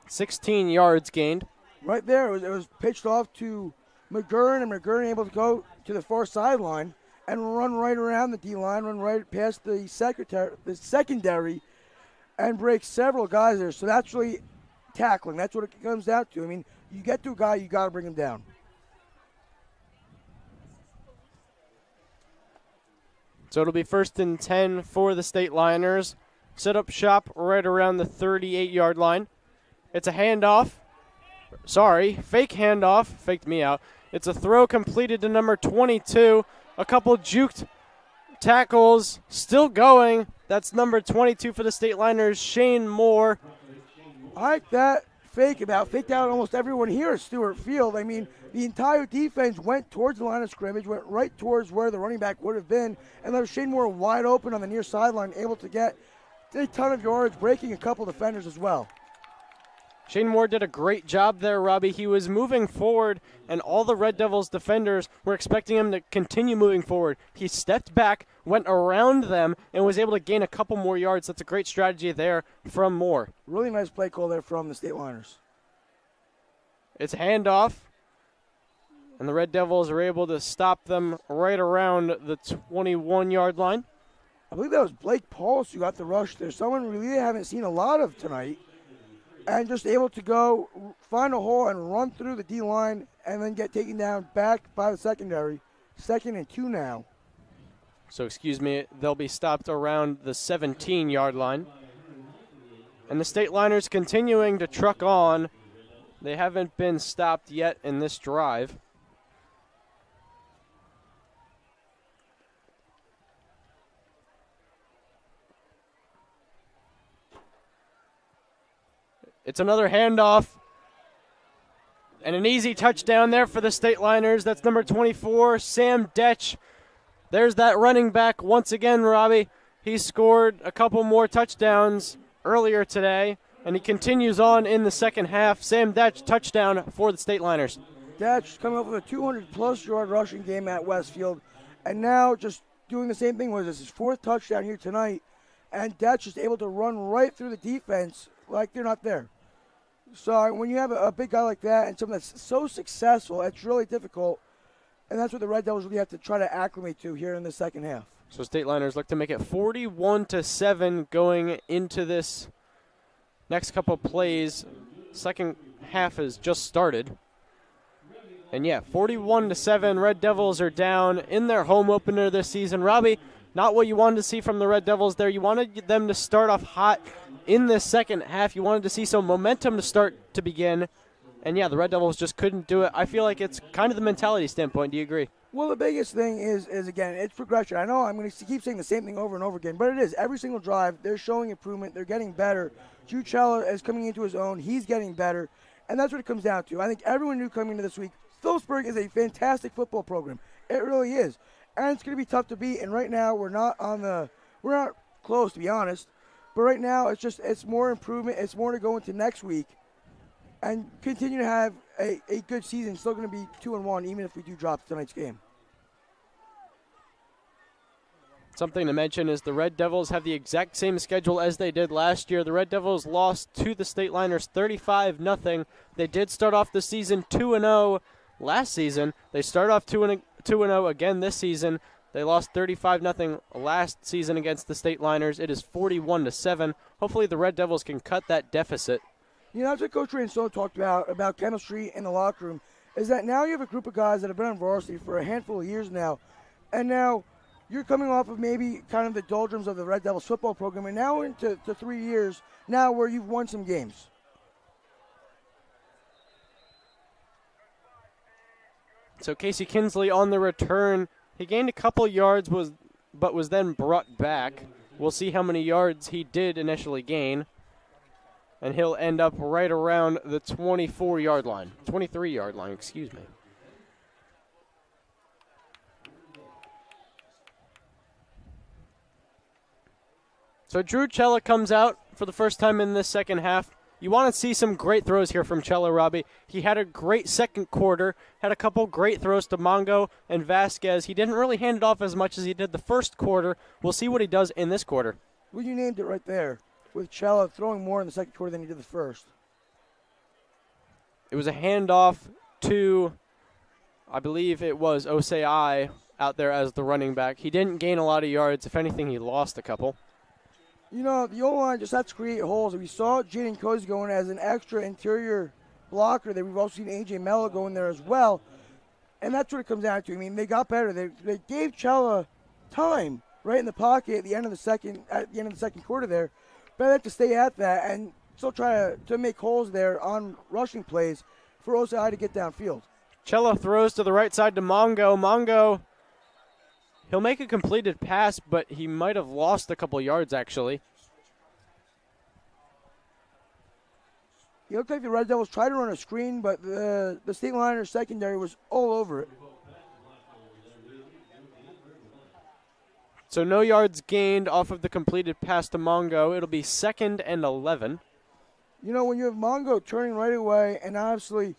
16 yards gained. Right there, it was pitched off to McGurn, and McGurn able to go to the far sideline and run right around the D-line, run right past the secondary, and break several guys there. So that's really tackling. That's what it comes down to. You get to a guy, you got to bring him down. So it'll be 1st and 10 for the State Liners. Set up shop right around the 38-yard line. It's a handoff. Fake handoff. Faked me out. It's a throw completed to number 22. A couple juked tackles. Still going. That's number 22 for the State Liners, Shane Moore. I like that faked out almost everyone here at Stewart Field. The entire defense went towards the line of scrimmage, went right towards where the running back would have been, and left Shane Moore wide open on the near sideline, able to get a ton of yards, breaking a couple defenders as well. Shane Moore did a great job there, Robbie. He was moving forward, and all the Red Devils defenders were expecting him to continue moving forward. He stepped back, went around them, and was able to gain a couple more yards. That's a great strategy there from Moore. Really nice play call there from the State Liners. It's a handoff, and the Red Devils are able to stop them right around the 21-yard line. I believe that was Blake Pauls who got the rush there. Someone we really haven't seen a lot of tonight. And just able to go find a hole and run through the D-line and then get taken down back by the secondary. 2nd and 2 now. So, excuse me, they'll be stopped around the 17-yard line. And the State Liners continuing to truck on. They haven't been stopped yet in this drive. It's another handoff. And an easy touchdown there for the State Liners. That's number 24, Sam Detch. There's that running back once again, Robbie. He scored a couple more touchdowns earlier today, and he continues on in the second half. Sam Detch, touchdown for the State Liners. Detch coming up with a 200-plus yard rushing game at Westfield, and now just doing the same thing. This is his 4th touchdown here tonight, and Detch is able to run right through the defense like they're not there. So when you have a big guy like that and someone that's so successful, it's really difficult, and that's what the Red Devils really have to try to acclimate to here in the second half. So State Liners look to make it 41-7 going into this next couple plays. Second half has just started. And yeah, 41-7, Red Devils are down in their home opener this season. Robbie, not what you wanted to see from the Red Devils there. You wanted them to start off hot in this second half. You wanted to see some momentum to start to begin. And yeah, the Red Devils just couldn't do it. I feel like it's kind of the mentality standpoint. Do you agree? Well, the biggest thing is again, it's progression. I know I'm going to keep saying the same thing over and over again, but it is. Every single drive, they're showing improvement. They're getting better. Jude Chella is coming into his own. He's getting better. And that's what it comes down to. I think everyone knew coming into this week, Phillipsburg is a fantastic football program. It really is. And it's going to be tough to beat. And right now, we're not close, to be honest. But right now, it's more improvement. It's more to go into next week and continue to have a good season. Still going to be 2-1, even if we do drop tonight's game. Something to mention is the Red Devils have the exact same schedule as they did last year. The Red Devils lost to the State Liners 35-0. They did start off the season 2-0 last season. They start off 2-0 again this season. They lost 35-0 last season against the State Liners. It is 41-7. Hopefully the Red Devils can cut that deficit. You know, that's what Coach Ransone talked about chemistry in the locker room, is that now you have a group of guys that have been on varsity for a handful of years now, and now you're coming off of maybe kind of the doldrums of the Red Devils football program, and now we're into 3 years now where you've won some games. So Casey Kinsley on the return. He gained a couple yards, but was then brought back. We'll see how many yards he did initially gain. And he'll end up right around the 23-yard line, excuse me. So Drew Chella comes out for the first time in this second half. You want to see some great throws here from Chella, Robbie. He had a great second quarter, had a couple great throws to Mongo and Vasquez. He didn't really hand it off as much as he did the first quarter. We'll see what he does in this quarter. Well, you named it right there, with Chella throwing more in the second quarter than he did the first. It was a handoff to, I believe it was Osei out there as the running back. He didn't gain a lot of yards. If anything, he lost a couple. You know, the O-line just has to create holes. We saw Jaden Cozy going as an extra interior blocker there. We've also seen A.J. Mello go in there as well. And that's what it comes down to. I mean, they got better. They gave Chella time right in the pocket at the end of the second quarter there. But they have to stay at that and still try to make holes there on rushing plays for Osei to get downfield. Chella throws to the right side to Mongo. Mongo, he'll make a completed pass, but he might have lost a couple yards, actually. It looked like the Red Devils tried to run a screen, but the State Liners secondary was all over it. So no yards gained off of the completed pass to Mongo. It'll be 2nd and 11. You know, when you have Mongo turning right away, and obviously,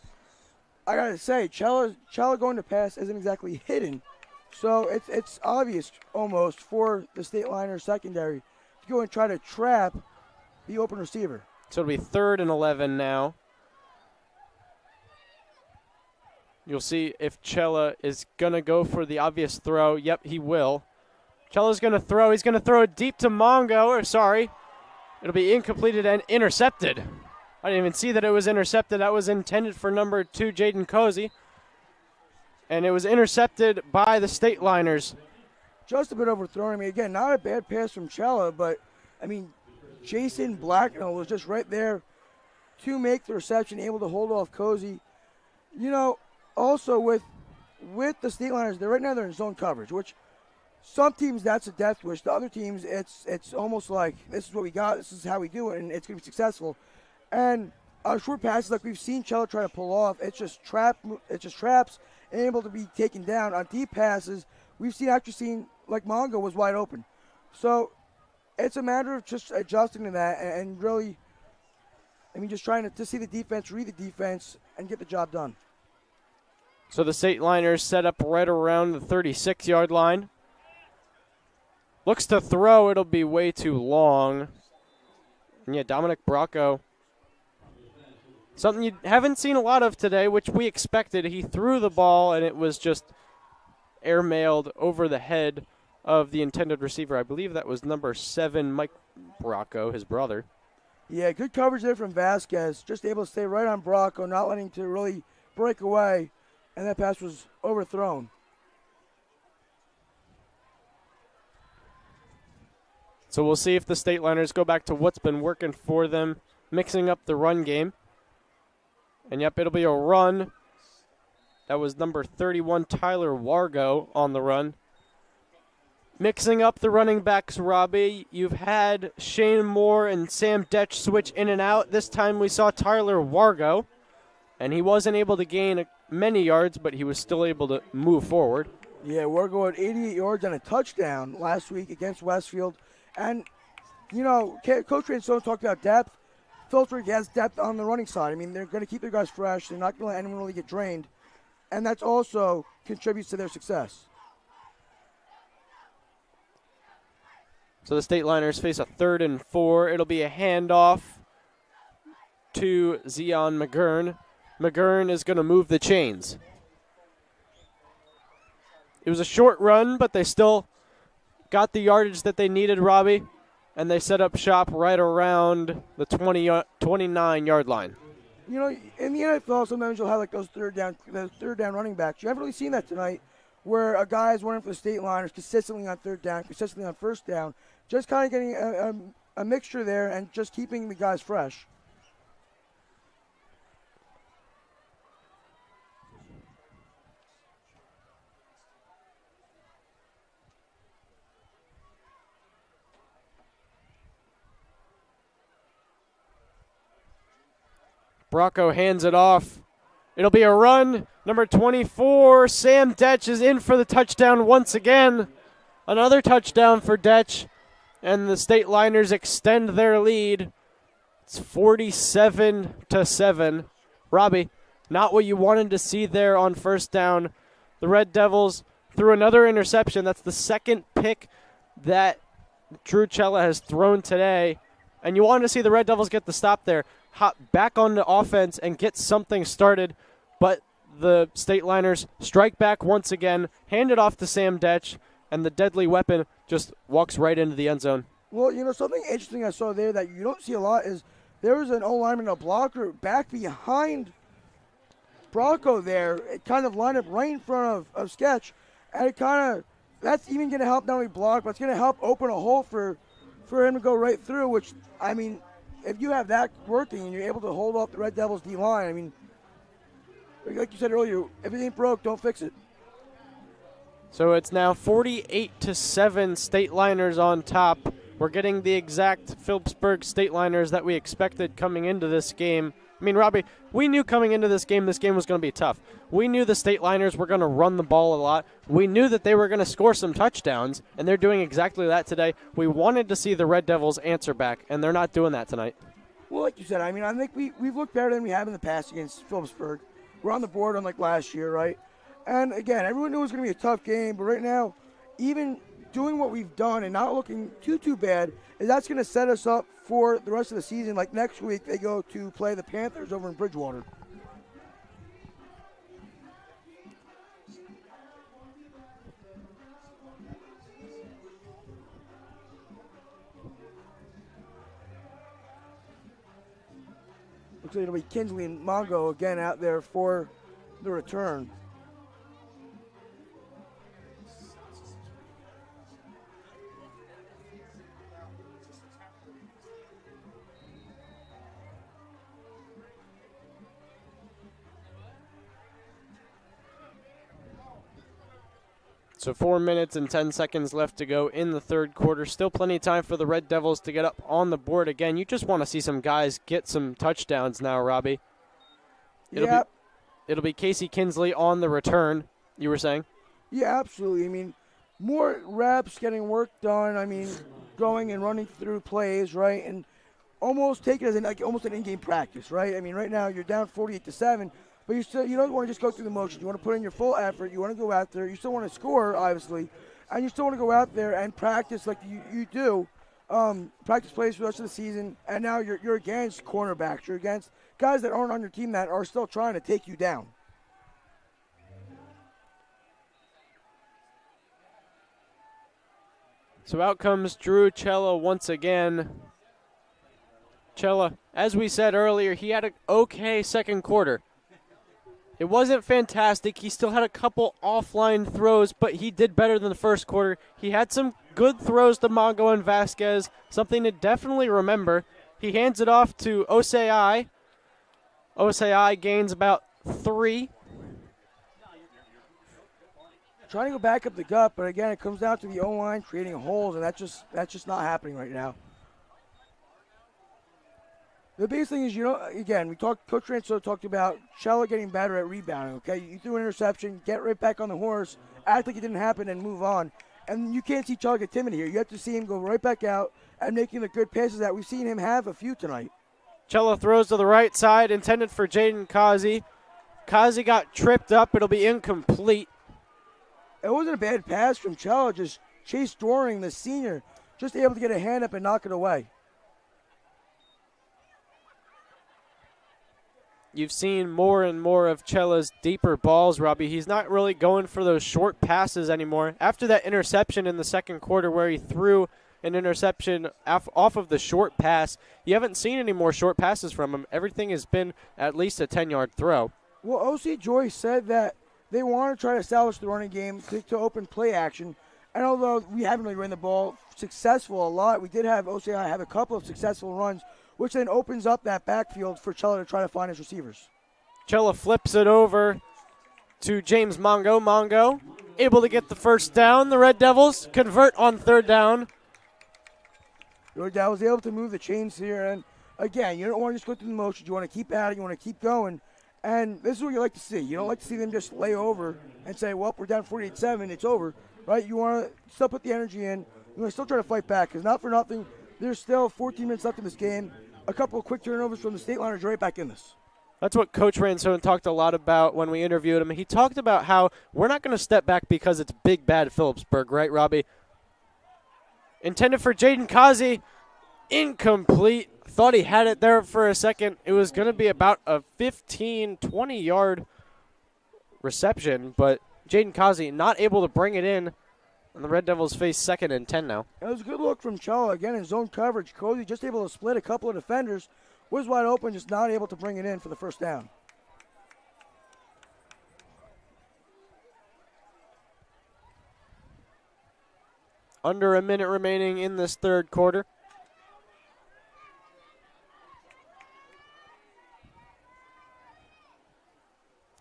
I got to say, Chella going to pass isn't exactly hidden. So it's obvious almost for the State Liners secondary to go and try to trap the open receiver. So it'll be 3rd and 11 now. You'll see if Chella is going to go for the obvious throw. Yep, he will. Chella's going to throw. He's going to throw it deep to Mongo. It'll be incompleted and intercepted. I didn't even see that it was intercepted. That was intended for number 2, Jaden Cozy. And it was intercepted by the State Liners. Just a bit overthrown. I mean, again, not a bad pass from Chella, but, I mean, Jason Blacknell was just right there to make the reception, able to hold off Cozy. You know, also with the State Liners, they're in zone coverage, which some teams, that's a death wish. The other teams, it's almost like this is what we got, this is how we do it, and it's going to be successful. And short passes like we've seen Chella try to pull off, it's just traps and able to be taken down. On deep passes, we've seen like Mongo was wide open. So it's a matter of just adjusting to that and really, just trying to see the defense, read the defense, and get the job done. So the State Liners set up right around the 36-yard line. Looks to throw. It'll be way too long. And yeah, Dominic Bracco. Something you haven't seen a lot of today, which we expected. He threw the ball, and it was just airmailed over the head of the intended receiver. I believe that was number 7, Mike Bracco, his brother. Yeah, good coverage there from Vasquez. Just able to stay right on Bracco, not letting him to really break away, and that pass was overthrown. So we'll see if the State Liners go back to what's been working for them, mixing up the run game. And yep, it'll be a run. That was number 31, Tyler Wargo, on the run. Mixing up the running backs, Robbie. You've had Shane Moore and Sam Detch switch in and out. This time we saw Tyler Wargo, and he wasn't able to gain many yards, but he was still able to move forward. Yeah, Wargo had 88 yards and a touchdown last week against Westfield. And, Coach Ransone talked about depth. Phillipsburg has depth on the running side. They're going to keep their guys fresh. They're not going to let anyone really get drained. And that also contributes to their success. So the State Liners face a 3rd and 4. It'll be a handoff to Zion McGurn. McGurn is going to move the chains. It was a short run, but they still got the yardage that they needed, Robbie, and they set up shop right around the 29-yard line. In the NFL, sometimes you'll have those third down running backs. You haven't really seen that tonight, where a guy is running for the State Liners consistently on third down, consistently on first down, just kind of getting a mixture there and just keeping the guys fresh. Bracco hands it off. It'll be a run. Number 24, Sam Detch is in for the touchdown once again. Another touchdown for Detch, and the State Liners extend their lead. It's 47-7. Robbie, not what you wanted to see there on first down. The Red Devils threw another interception. That's the second pick that Drew Cella has thrown today. And you wanted to see the Red Devils get the stop there, hop back on the offense and get something started. But the State Liners strike back once again, hand it off to Sam Detch, and the deadly weapon just walks right into the end zone. Well, something interesting I saw there that you don't see a lot is there was an O-lineman, a blocker, back behind Bracco there. It kind of lined up right in front of Sketch, and that's even going to help not only block, but it's going to help open a hole for him to go right through, which, if you have that working and you're able to hold off the Red Devils D-line, like you said earlier, if it ain't broke, don't fix it. So it's now 48-7, State Liners on top. We're getting the exact Phillipsburg State Liners that we expected coming into this game. Robbie, we knew coming into this game was going to be tough. We knew the State Liners were going to run the ball a lot. We knew that they were going to score some touchdowns, and they're doing exactly that today. We wanted to see the Red Devils answer back, and they're not doing that tonight. Well, like you said, I think we've looked better than we have in the past against Phillipsburg. We're on the board unlike last year, right? And, again, everyone knew it was going to be a tough game, but right now, even doing what we've done and not looking too bad, that's going to set us up for the rest of the season. Like next week, they go to play the Panthers over in Bridgewater. Looks like it'll be Kinsley and Mongo again out there for the return. So 4 minutes and 10 seconds left to go in the third quarter. Still plenty of time for the Red Devils to get up on the board again. You just want to see some guys get some touchdowns now, Robbie. It'll be Casey Kinsley on the return, you were saying? Yeah, absolutely. More reps, getting work done. going and running through plays, right, and almost take it as almost an in-game practice, right? I mean, right now you're down 48-7, but you don't want to just go through the motions. You want to put in your full effort. You want to go out there. You still want to score, obviously, and you still want to go out there and practice like you do. Practice plays for the rest of the season, and now you're against cornerbacks. You're against guys that aren't on your team that are still trying to take you down. So out comes Drew Cella once again. Cella, as we said earlier, he had an okay second quarter. It wasn't fantastic. He still had a couple offline throws, but he did better than the first quarter. He had some good throws to Mongo and Vasquez, something to definitely remember. He hands it off to Osei. Osei gains about 3. Trying to go back up the gut, but again, it comes down to the O-line creating holes, and that's just not happening right now. The biggest thing is, again, Coach Ranso talked about Cella getting better at rebounding, okay? You threw an interception, get right back on the horse, act like it didn't happen, and move on. And you can't see Cella get timid here. You have to see him go right back out and making the good passes that we've seen him have a few tonight. Cella throws to the right side, intended for Jaden Kazi. Kazi got tripped up. It'll be incomplete. It wasn't a bad pass from Cella, just Chase Doring, the senior, just able to get a hand up and knock it away. You've seen more and more of Cella's deeper balls, Robbie. He's not really going for those short passes anymore. After that interception in the second quarter where he threw an interception off of the short pass, you haven't seen any more short passes from him. Everything has been at least a 10-yard throw. Well, O.C. Joyce said that they want to try to establish the running game to open play action. And although we haven't really run the ball successful a lot, we did have OCI have a couple of successful runs, which then opens up that backfield for Cella to try to find his receivers. Cella flips it over to James Mongo. Mongo able to get the first down. The Red Devils convert on third down. Red Devils able to move the chains here. And again, you don't want to just go through the motions. You want to keep at it. You want to keep going. And this is what you like to see. You don't like to see them just lay over and say, well, we're down 48-7. It's over. Right? You want to still put the energy in. You want to still try to fight back. Because not for nothing, there's still 14 minutes left in this game. A couple of quick turnovers from the state liners right back in this. That's what Coach Ransone talked a lot about when we interviewed him. He talked about how we're not going to step back because it's big, bad Phillipsburg, right, Robbie? Intended for Jaden Kazi. Incomplete. Thought he had it there for a second. It was going to be about a 15, 20-yard reception, but Jaden Kazi not able to bring it in. And the Red Devils face 2nd and 10 now. It was a good look from Cella. Again, in zone coverage, Cozy just able to split a couple of defenders. Was wide open, just not able to bring it in for the first down. Under a minute remaining in this third quarter.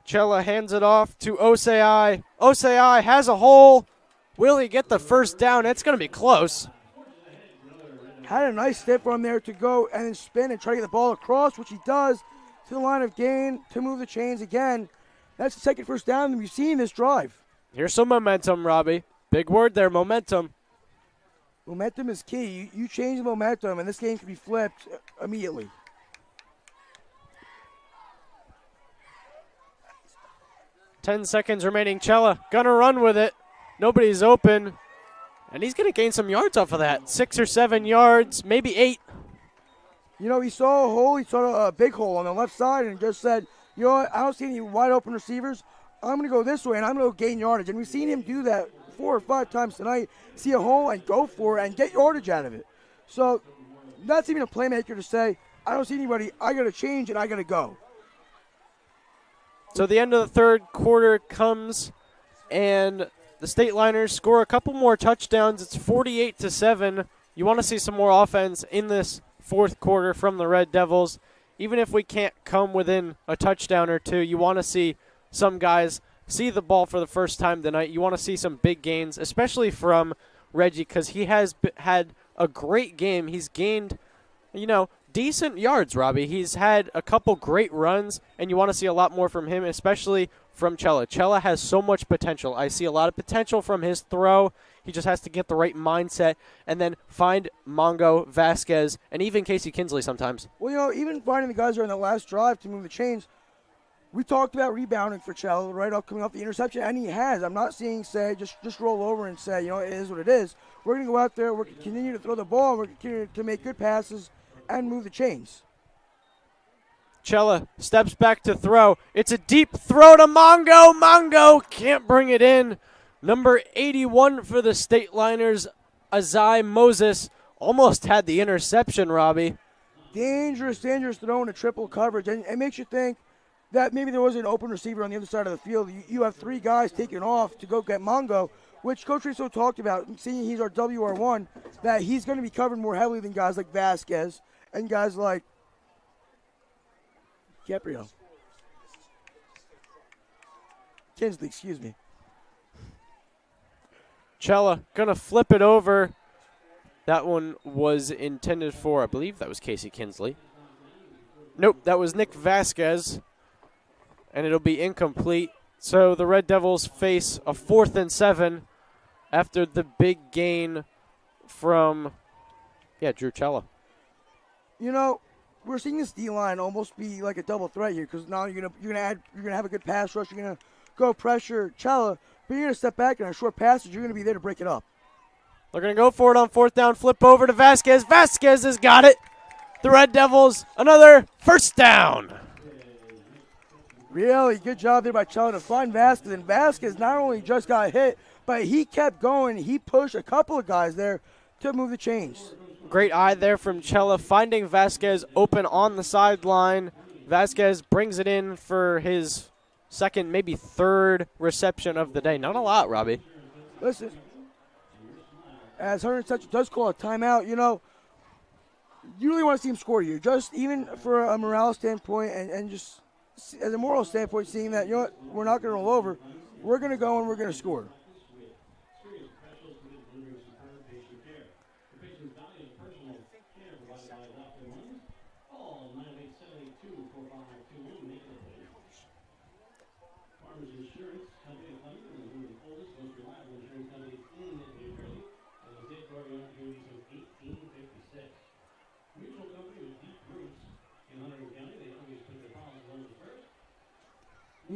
Cella hands it off to Osei. Osei has a hole. Will he get the first down? It's going to be close. Had a nice step on there to go and spin and try to get the ball across, which he does, to the line of gain to move the chains again. That's the second first down that we've seen in this drive. Here's some momentum, Robbie. Big word there, momentum. Momentum is key. You change the momentum, and this game can be flipped immediately. Ten seconds remaining. Cella gonna run with it. Nobody's open. And he's going to gain some yards off of that. 6 or 7 yards, maybe 8. You know, he saw a hole. He saw a big hole on the left side and just said, you know what, I don't see any wide open receivers. I'm going to go this way, and I'm going to gain yardage. And we've seen him do that 4 or 5 times tonight. See a hole and go for it and get yardage out of it. So that's even a playmaker to say, I don't see anybody. I got to change, and I got to go. So the end of the third quarter comes, and the State Liners score a couple more touchdowns. It's 48-7. You want to see some more offense in this fourth quarter from the Red Devils. Even if we can't come within a touchdown or two, you want to see some guys see the ball for the first time tonight. You want to see some big gains, especially from Reggie, because he has had a great game. He's gained, decent yards, Robbie. He's had a couple great runs, and you want to see a lot more from him, especially from Cella. Cella has so much potential. I see a lot of potential from his throw. He just has to get the right mindset and then find Mongo, Vasquez, and even Casey Kinsley sometimes. Well, even finding the guys who are in the last drive to move the chains, we talked about rebounding for Cella right off coming off the interception, and he has. I'm not seeing say just roll over and say, it is what it is. We're going to go out there, we're going to continue to throw the ball, we're going to continue to make good passes and move the chains. Cella steps back to throw. It's a deep throw to Mongo. Mongo can't bring it in. Number 81 for the State Liners, Azai Moses, almost had the interception, Robbie. Dangerous throw into triple coverage, and it makes you think that maybe there was an open receiver on the other side of the field. You have three guys taking off to go get Mongo, which Coach Risso talked about, seeing he's our WR1, that he's going to be covered more heavily than guys like Vasquez and guys like Gabriel. Kinsley, excuse me. Cella going to flip it over. That one was intended for, I believe that was Casey Kinsley. Nope, that was Nick Vasquez. And it'll be incomplete. So the Red Devils face a 4th and 7 after the big gain from, Drew Cella. We're seeing this D-line almost be like a double threat here because now you're gonna have a good pass rush. You're gonna go pressure Cella, but you're gonna step back and on short passes you're gonna be there to break it up. They're gonna go for it on 4th down. Flip over to Vasquez. Vasquez has got it. The Red Devils another first down. Really good job there by Cella to find Vasquez, and Vasquez not only just got hit, but he kept going. He pushed a couple of guys there to move the chains. Great eye there from Cella, finding Vasquez open on the sideline. Vasquez brings it in for his second, maybe third reception of the day. Not a lot, Robbie. Listen, as Hunterdon does call a timeout, you really want to see him score here, just even for a morale standpoint and just as a moral standpoint, seeing that, we're not going to roll over. We're going to go and we're going to score.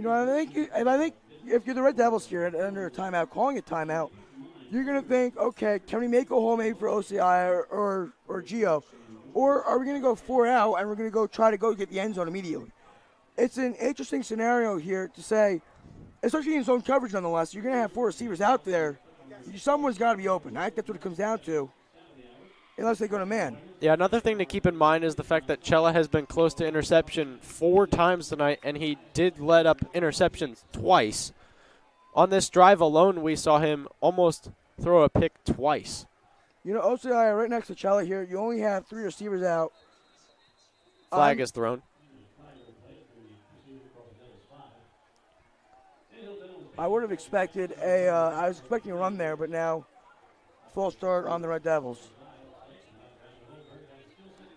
I think if you're the Red Devils here under a timeout, calling a timeout, you're going to think, okay, can we make a hole maybe for OCI or Gio? Or are we going to go 4 out and we're going to try to get the end zone immediately? It's an interesting scenario here to say, especially in zone coverage nonetheless, you're going to have 4 receivers out there. Someone's got to be open. I think that's what it comes down to, unless they go to man. Yeah, another thing to keep in mind is the fact that Cella has been close to interception 4 times tonight, and he did let up interceptions twice. On this drive alone, we saw him almost throw a pick twice. OCI right next to Cella here, you only have 3 receivers out. Flag is thrown. I would have expected I was expecting a run there, but now false start on the Red Devils.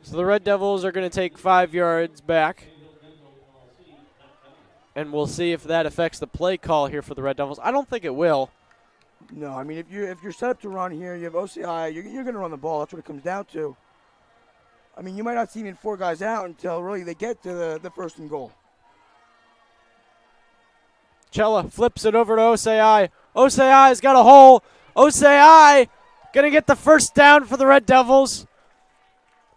So the Red Devils are going to take 5 yards back. And we'll see if that affects the play call here for the Red Devils. I don't think it will. No, I mean, if you're set up to run here, you have OCI, you're going to run the ball. That's what it comes down to. I mean, you might not see even 4 guys out until really they get to the first and goal. Cella flips it over to OCI. OCI's got a hole. OCI going to get the first down for the Red Devils.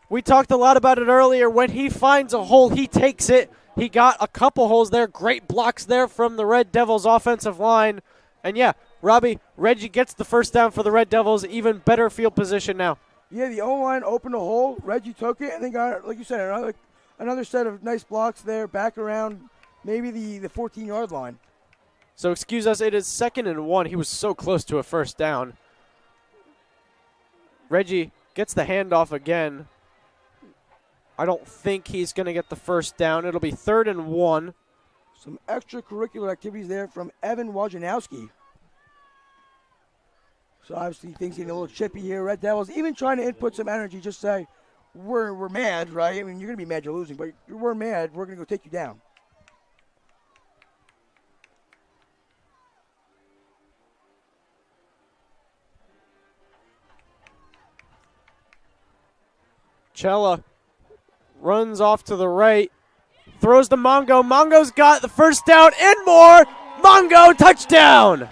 We talked a lot about it earlier. When he finds a hole, he takes it. He got a couple holes there. Great blocks there from the Red Devils offensive line. And yeah, Robbie, Reggie gets the first down for the Red Devils. Even better field position now. Yeah, the O-line opened a hole. Reggie took it and then got, like you said, another set of nice blocks there back around maybe the 14-yard line. So excuse us, it is 2nd and 1. He was so close to a first down. Reggie gets the handoff again. I don't think he's going to get the first down. It'll be 3rd and 1. Some extracurricular activities there from Evan Wojnarowski. So obviously things getting a little chippy here. Red Devils even trying to input some energy, just say, we're mad, right? I mean, you're going to be mad you're losing, but we're mad. We're going to go take you down. Cella runs off to the right, throws to Mongo. Mongo's got the first down and more. Mongo, touchdown!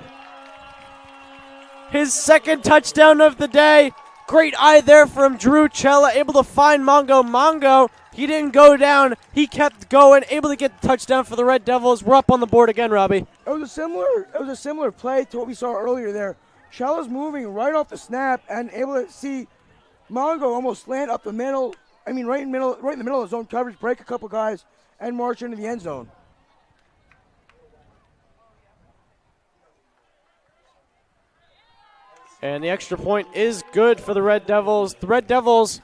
His second touchdown of the day. Great eye there from Drew Cella, able to find Mongo. Mongo, he didn't go down. He kept going, able to get the touchdown for the Red Devils. We're up on the board again, Robbie. It was a similar play to what we saw earlier there. Cella's moving right off the snap and able to see Mongo almost land up the middle. I mean, right in the middle of zone coverage, break a couple guys, and march into the end zone. And the extra point is good for the Red Devils. The Red Devils,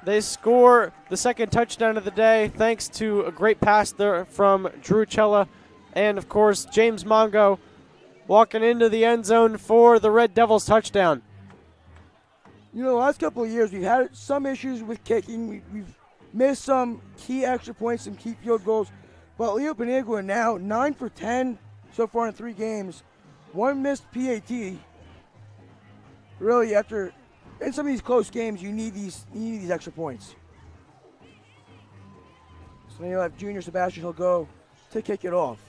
they score the second touchdown of the day thanks to a great pass there from Drew Cella. And, of course, James Mongo walking into the end zone for the Red Devils touchdown. You know, the last couple of years, we've had some issues with kicking. We've missed some key extra points, some key field goals. But Leo Panigua now 9 for 10 so far in 3 games. 1 missed PAT. Really, in some of these close games, you need these extra points. So then you'll have Junior Sebastian, he'll go to kick it off.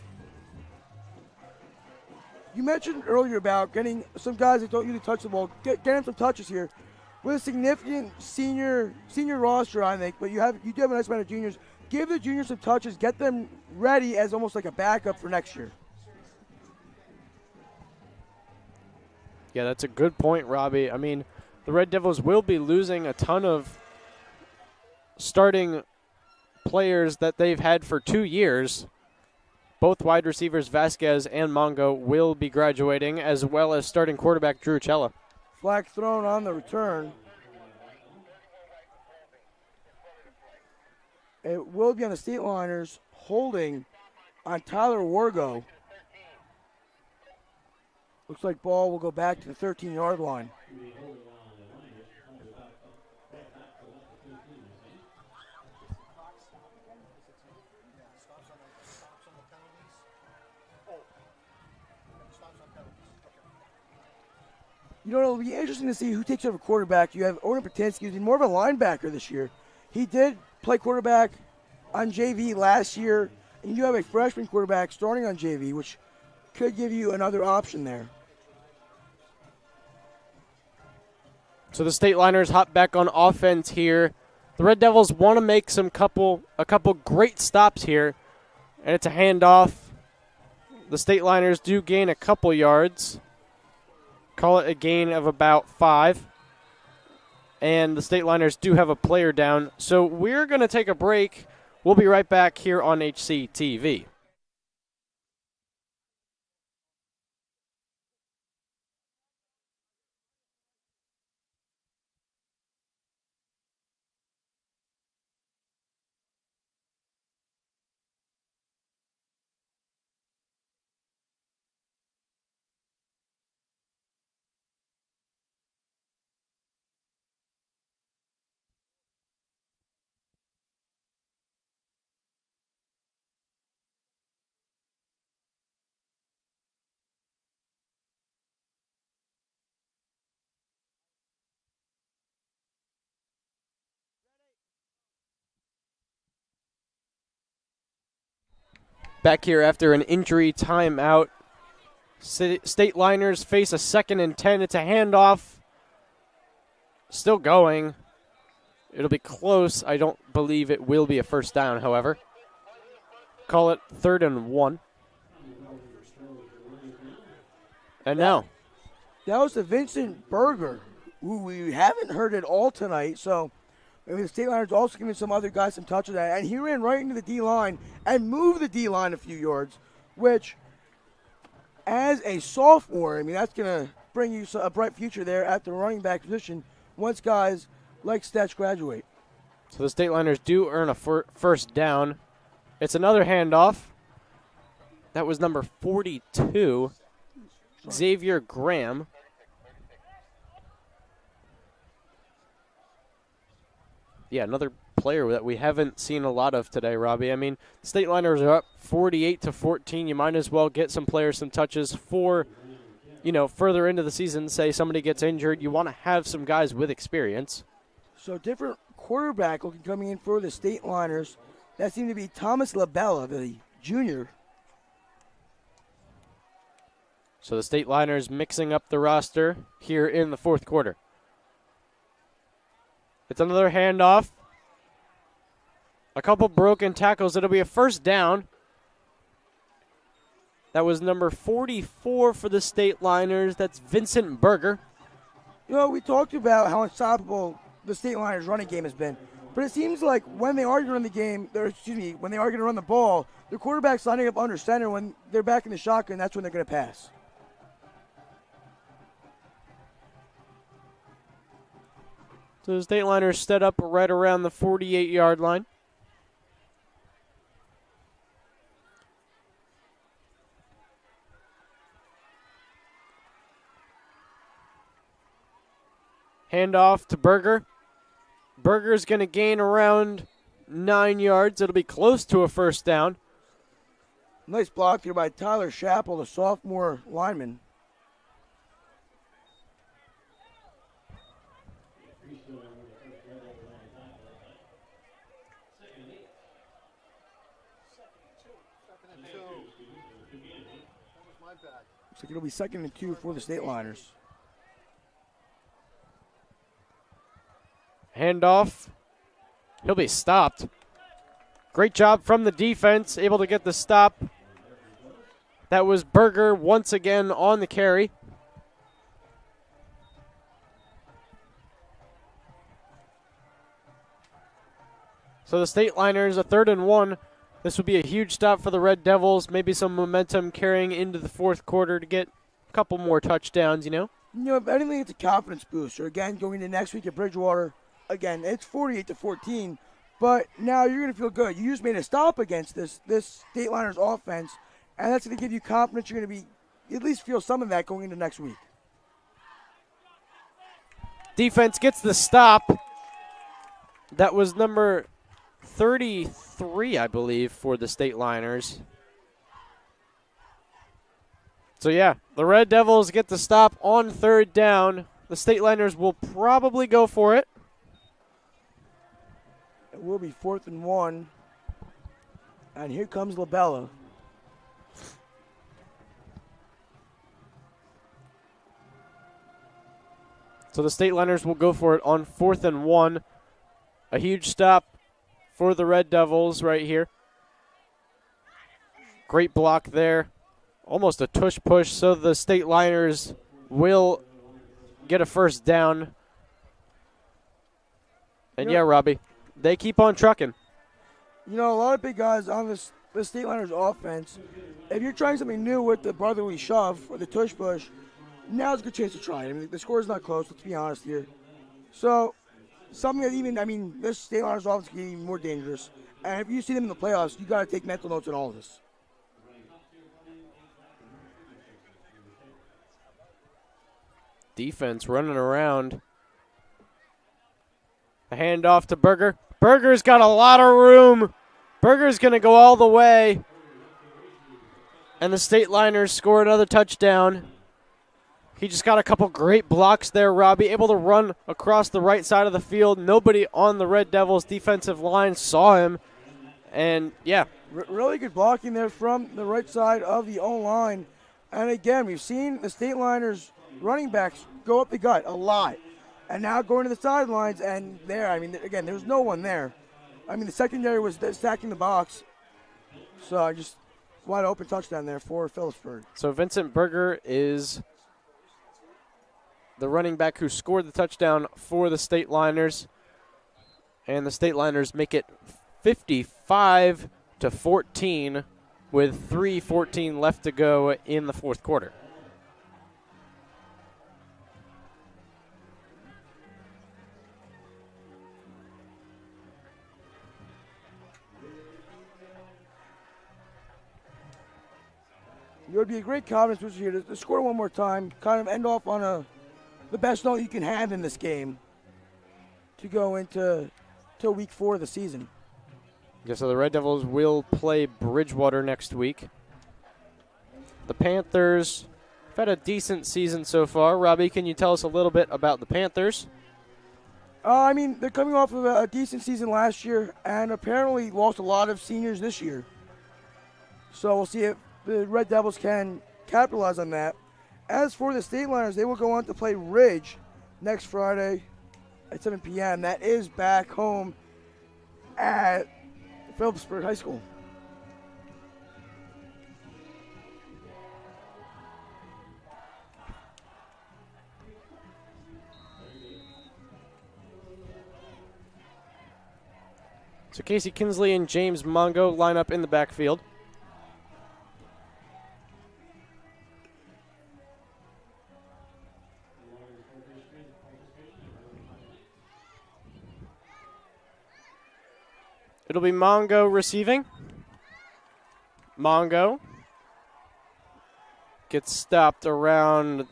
You mentioned earlier about getting some guys that don't usually touch the ball, getting some touches here. With a significant senior roster, I think, but you do have a nice amount of juniors. Give the juniors some touches, get them ready as almost like a backup for next year. Yeah, that's a good point, Robbie. I mean, the Red Devils will be losing a ton of starting players that they've had for 2 years. Both wide receivers, Vasquez and Mongo, will be graduating, as well as starting quarterback Drew Cella. Flag thrown on the return. It will be on the State Liners, holding on Tyler Wargo. Looks like ball will go back to the 13-yard line. You know, it'll be interesting to see who takes over quarterback. You have Owen Patinsky, who's more of a linebacker this year. He did play quarterback on JV last year, and you have a freshman quarterback starting on JV, which could give you another option there. So the State Liners hop back on offense here. The Red Devils want to make a couple great stops here, and it's a handoff. The State Liners do gain a couple yards. Call it a gain of about 5. And the State Liners do have a player down. So we're going to take a break. We'll be right back here on HCTV. Back here after an injury timeout. State Liners face a 2nd and 10. It's a handoff. Still going. It'll be close. I don't believe it will be a first down, however. Call it 3rd and 1. And now. That was the Vincent Berger, who we haven't heard at all tonight. So maybe the State Liners also giving some other guys some touches. And he ran right into the D-line and moved the D-line a few yards, which, as a sophomore, I mean, that's going to bring you a bright future there at the running back position once guys like Stetch graduate. So the State Liners do earn a first down. It's another handoff. That was number 42, Xavier Graham. Yeah, another player that we haven't seen a lot of today, Robbie. I mean, State Liners are up 48-14. You might as well get some players some touches for, further into the season. Say somebody gets injured, you want to have some guys with experience. So different quarterback looking coming in for the State Liners. That seemed to be Thomas LaBella, the junior. So the State Liners mixing up the roster here in the fourth quarter. It's another handoff. A couple broken tackles. It'll be a first down. That was number 44 for the State Liners. That's Vincent Berger. You know, we talked about how unstoppable the State Liners running game has been. But it seems like when they are going to run the game, when they are going to run the ball, the quarterback's lining up under center. When they're back in the shotgun, that's when they're going to pass. So the State Liners set up right around the 48-yard line. Handoff to Berger. Berger's going to gain around 9 yards. It'll be close to a first down. Nice block here by Tyler Chappell, the sophomore lineman. Looks like it'll be 2nd and 2 for the State Liners. Handoff. He'll be stopped. Great job from the defense, able to get the stop. That was Berger once again on the carry. So the State Liners, a 3rd and 1. This would be a huge stop for the Red Devils. Maybe some momentum carrying into the fourth quarter to get a couple more touchdowns, you know? You know, if anything, it's a confidence booster. Again, going into next week at Bridgewater, again, it's 48-14, but now you're going to feel good. You just made a stop against this State Liners offense, and that's going to give you confidence. You're going to be at least feel some of that going into next week. Defense gets the stop. That was number 33, I believe, for the State Liners. So, yeah, the Red Devils get the stop on 3rd down. The State Liners will probably go for it. It will be 4th and 1. And here comes LaBella. So the State Liners will go for it on 4th and 1. A huge stop for the Red Devils right here. Great block there. Almost a tush push, so the State Liners will get a first down. And yeah, Robbie, they keep on trucking. You know, a lot of big guys on the State Liners offense. If you're trying something new with the brotherly shove or the tush push, now's a good chance to try it. I mean, the score's not close, let's be honest here. So, something that this State Liners offense can get even more dangerous. And if you see them in the playoffs, you got to take mental notes on all of this. Defense running around. A handoff to Berger. Berger's got a lot of room. Berger's going to go all the way. And the State Liners score another touchdown. He just got a couple great blocks there, Robbie. Able to run across the right side of the field. Nobody on the Red Devils defensive line saw him. And, yeah. Really good blocking there from the right side of the O-line. And, again, we've seen the State Liners running backs go up the gut a lot. And now going to the sidelines, and there, again, there was no one there. The secondary was stacking the box. So just wide open touchdown there for Phillipsburg. So Vincent Berger is the running back who scored the touchdown for the State Liners. And the State Liners make it 55-14 with 3:14 left to go in the fourth quarter. It would be a great confidence booster here to score one more time, kind of end off on the best note you can have in this game to go into week 4 of the season. Yeah, so the Red Devils will play Bridgewater next week. The Panthers have had a decent season so far. Robbie, can you tell us a little bit about the Panthers? I mean, they're coming off of a decent season last year and apparently lost a lot of seniors this year. So we'll see if the Red Devils can capitalize on that. As for the State Liners, they will go on to play Ridge next Friday at 7 p.m. That is back home at Phillipsburg High School. So Casey Kinsley and James Mongo line up in the backfield. It'll be Mongo receiving. Mongo gets stopped around,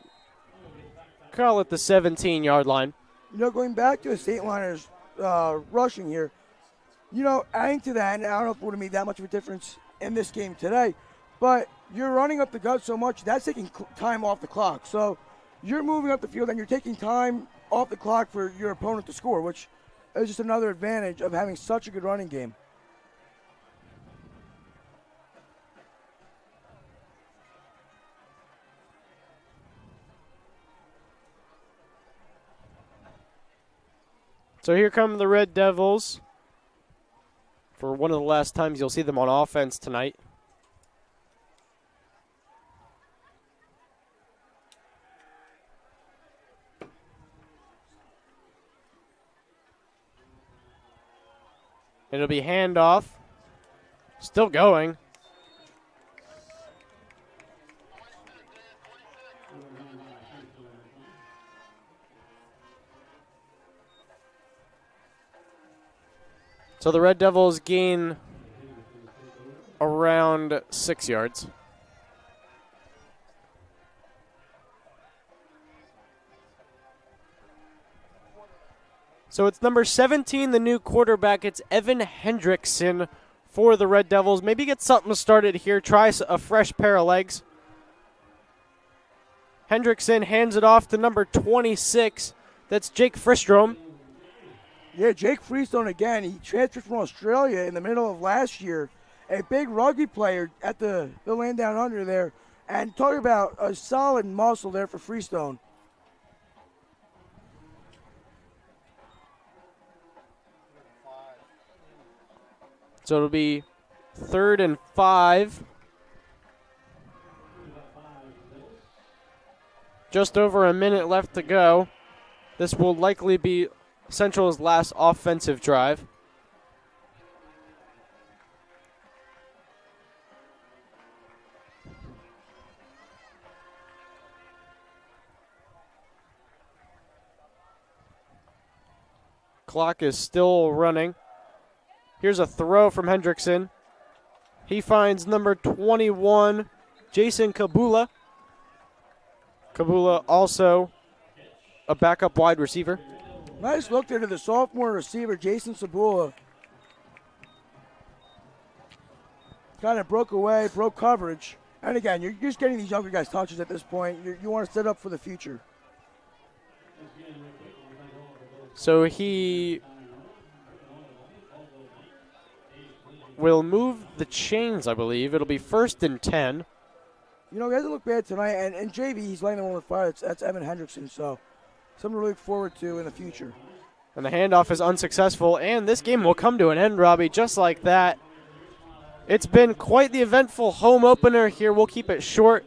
call it the 17-yard line. You know, going back to the State Liners rushing here, you know, adding to that, and I don't know if it would have made that much of a difference in this game today, but you're running up the gut so much, that's taking time off the clock. So you're moving up the field and you're taking time off the clock for your opponent to score, which is just another advantage of having such a good running game. So here come the Red Devils for one of the last times you'll see them on offense tonight. It'll be handoff. Still going. So the Red Devils gain around 6 yards. So it's number 17, the new quarterback. It's Evan Hendrickson for the Red Devils. Maybe get something started here. Try a fresh pair of legs. Hendrickson hands it off to number 26. That's Jake Fristrom. Yeah, Jake Freestone again. He transferred from Australia in the middle of last year. A big rugby player at the land down under there. And talk about a solid muscle there for Freestone. So it'll be 3rd and 5. Just over a minute left to go. This will likely be Central's last offensive drive. Clock is still running. Here's a throw from Hendrickson. He finds number 21, Jason Kabula. Kabula also a backup wide receiver. Nice look there to the sophomore receiver, Jason Sabula. Kind of broke away, broke coverage. And again, you're just getting these younger guys touches at this point. You want to set up for the future. So he will move the chains, I believe. It'll be 1st and 10. You know, he hasn't looked bad tonight. And JV, he's laying the one with fire. That's Evan Hendrickson. So something to look forward to in the future. And the handoff is unsuccessful, and this game will come to an end, Robbie, just like that. It's been quite the eventful home opener here. We'll keep it short.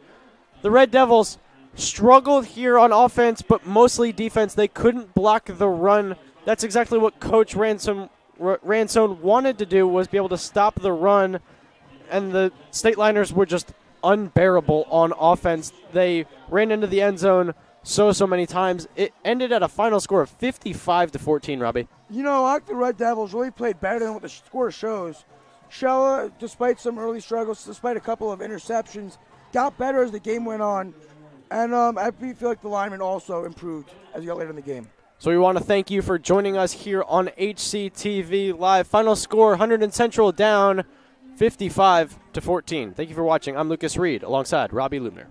The Red Devils struggled here on offense, but mostly defense. They couldn't block the run. That's exactly what Coach Ransone wanted to do, was be able to stop the run, and the State Liners were just unbearable on offense. They ran into the end zone so many times. It ended at a final score of 55-14, Robbie. You know, I think the Red Devils really played better than what the score shows. Shella, despite some early struggles, despite a couple of interceptions, got better as the game went on. And I feel like the linemen also improved as we got later in the game. So we want to thank you for joining us here on HCTV Live. Final score, Hunterdon Central down 55-14. Thank you for watching. I'm Lucas Reed alongside Robbie Lubner.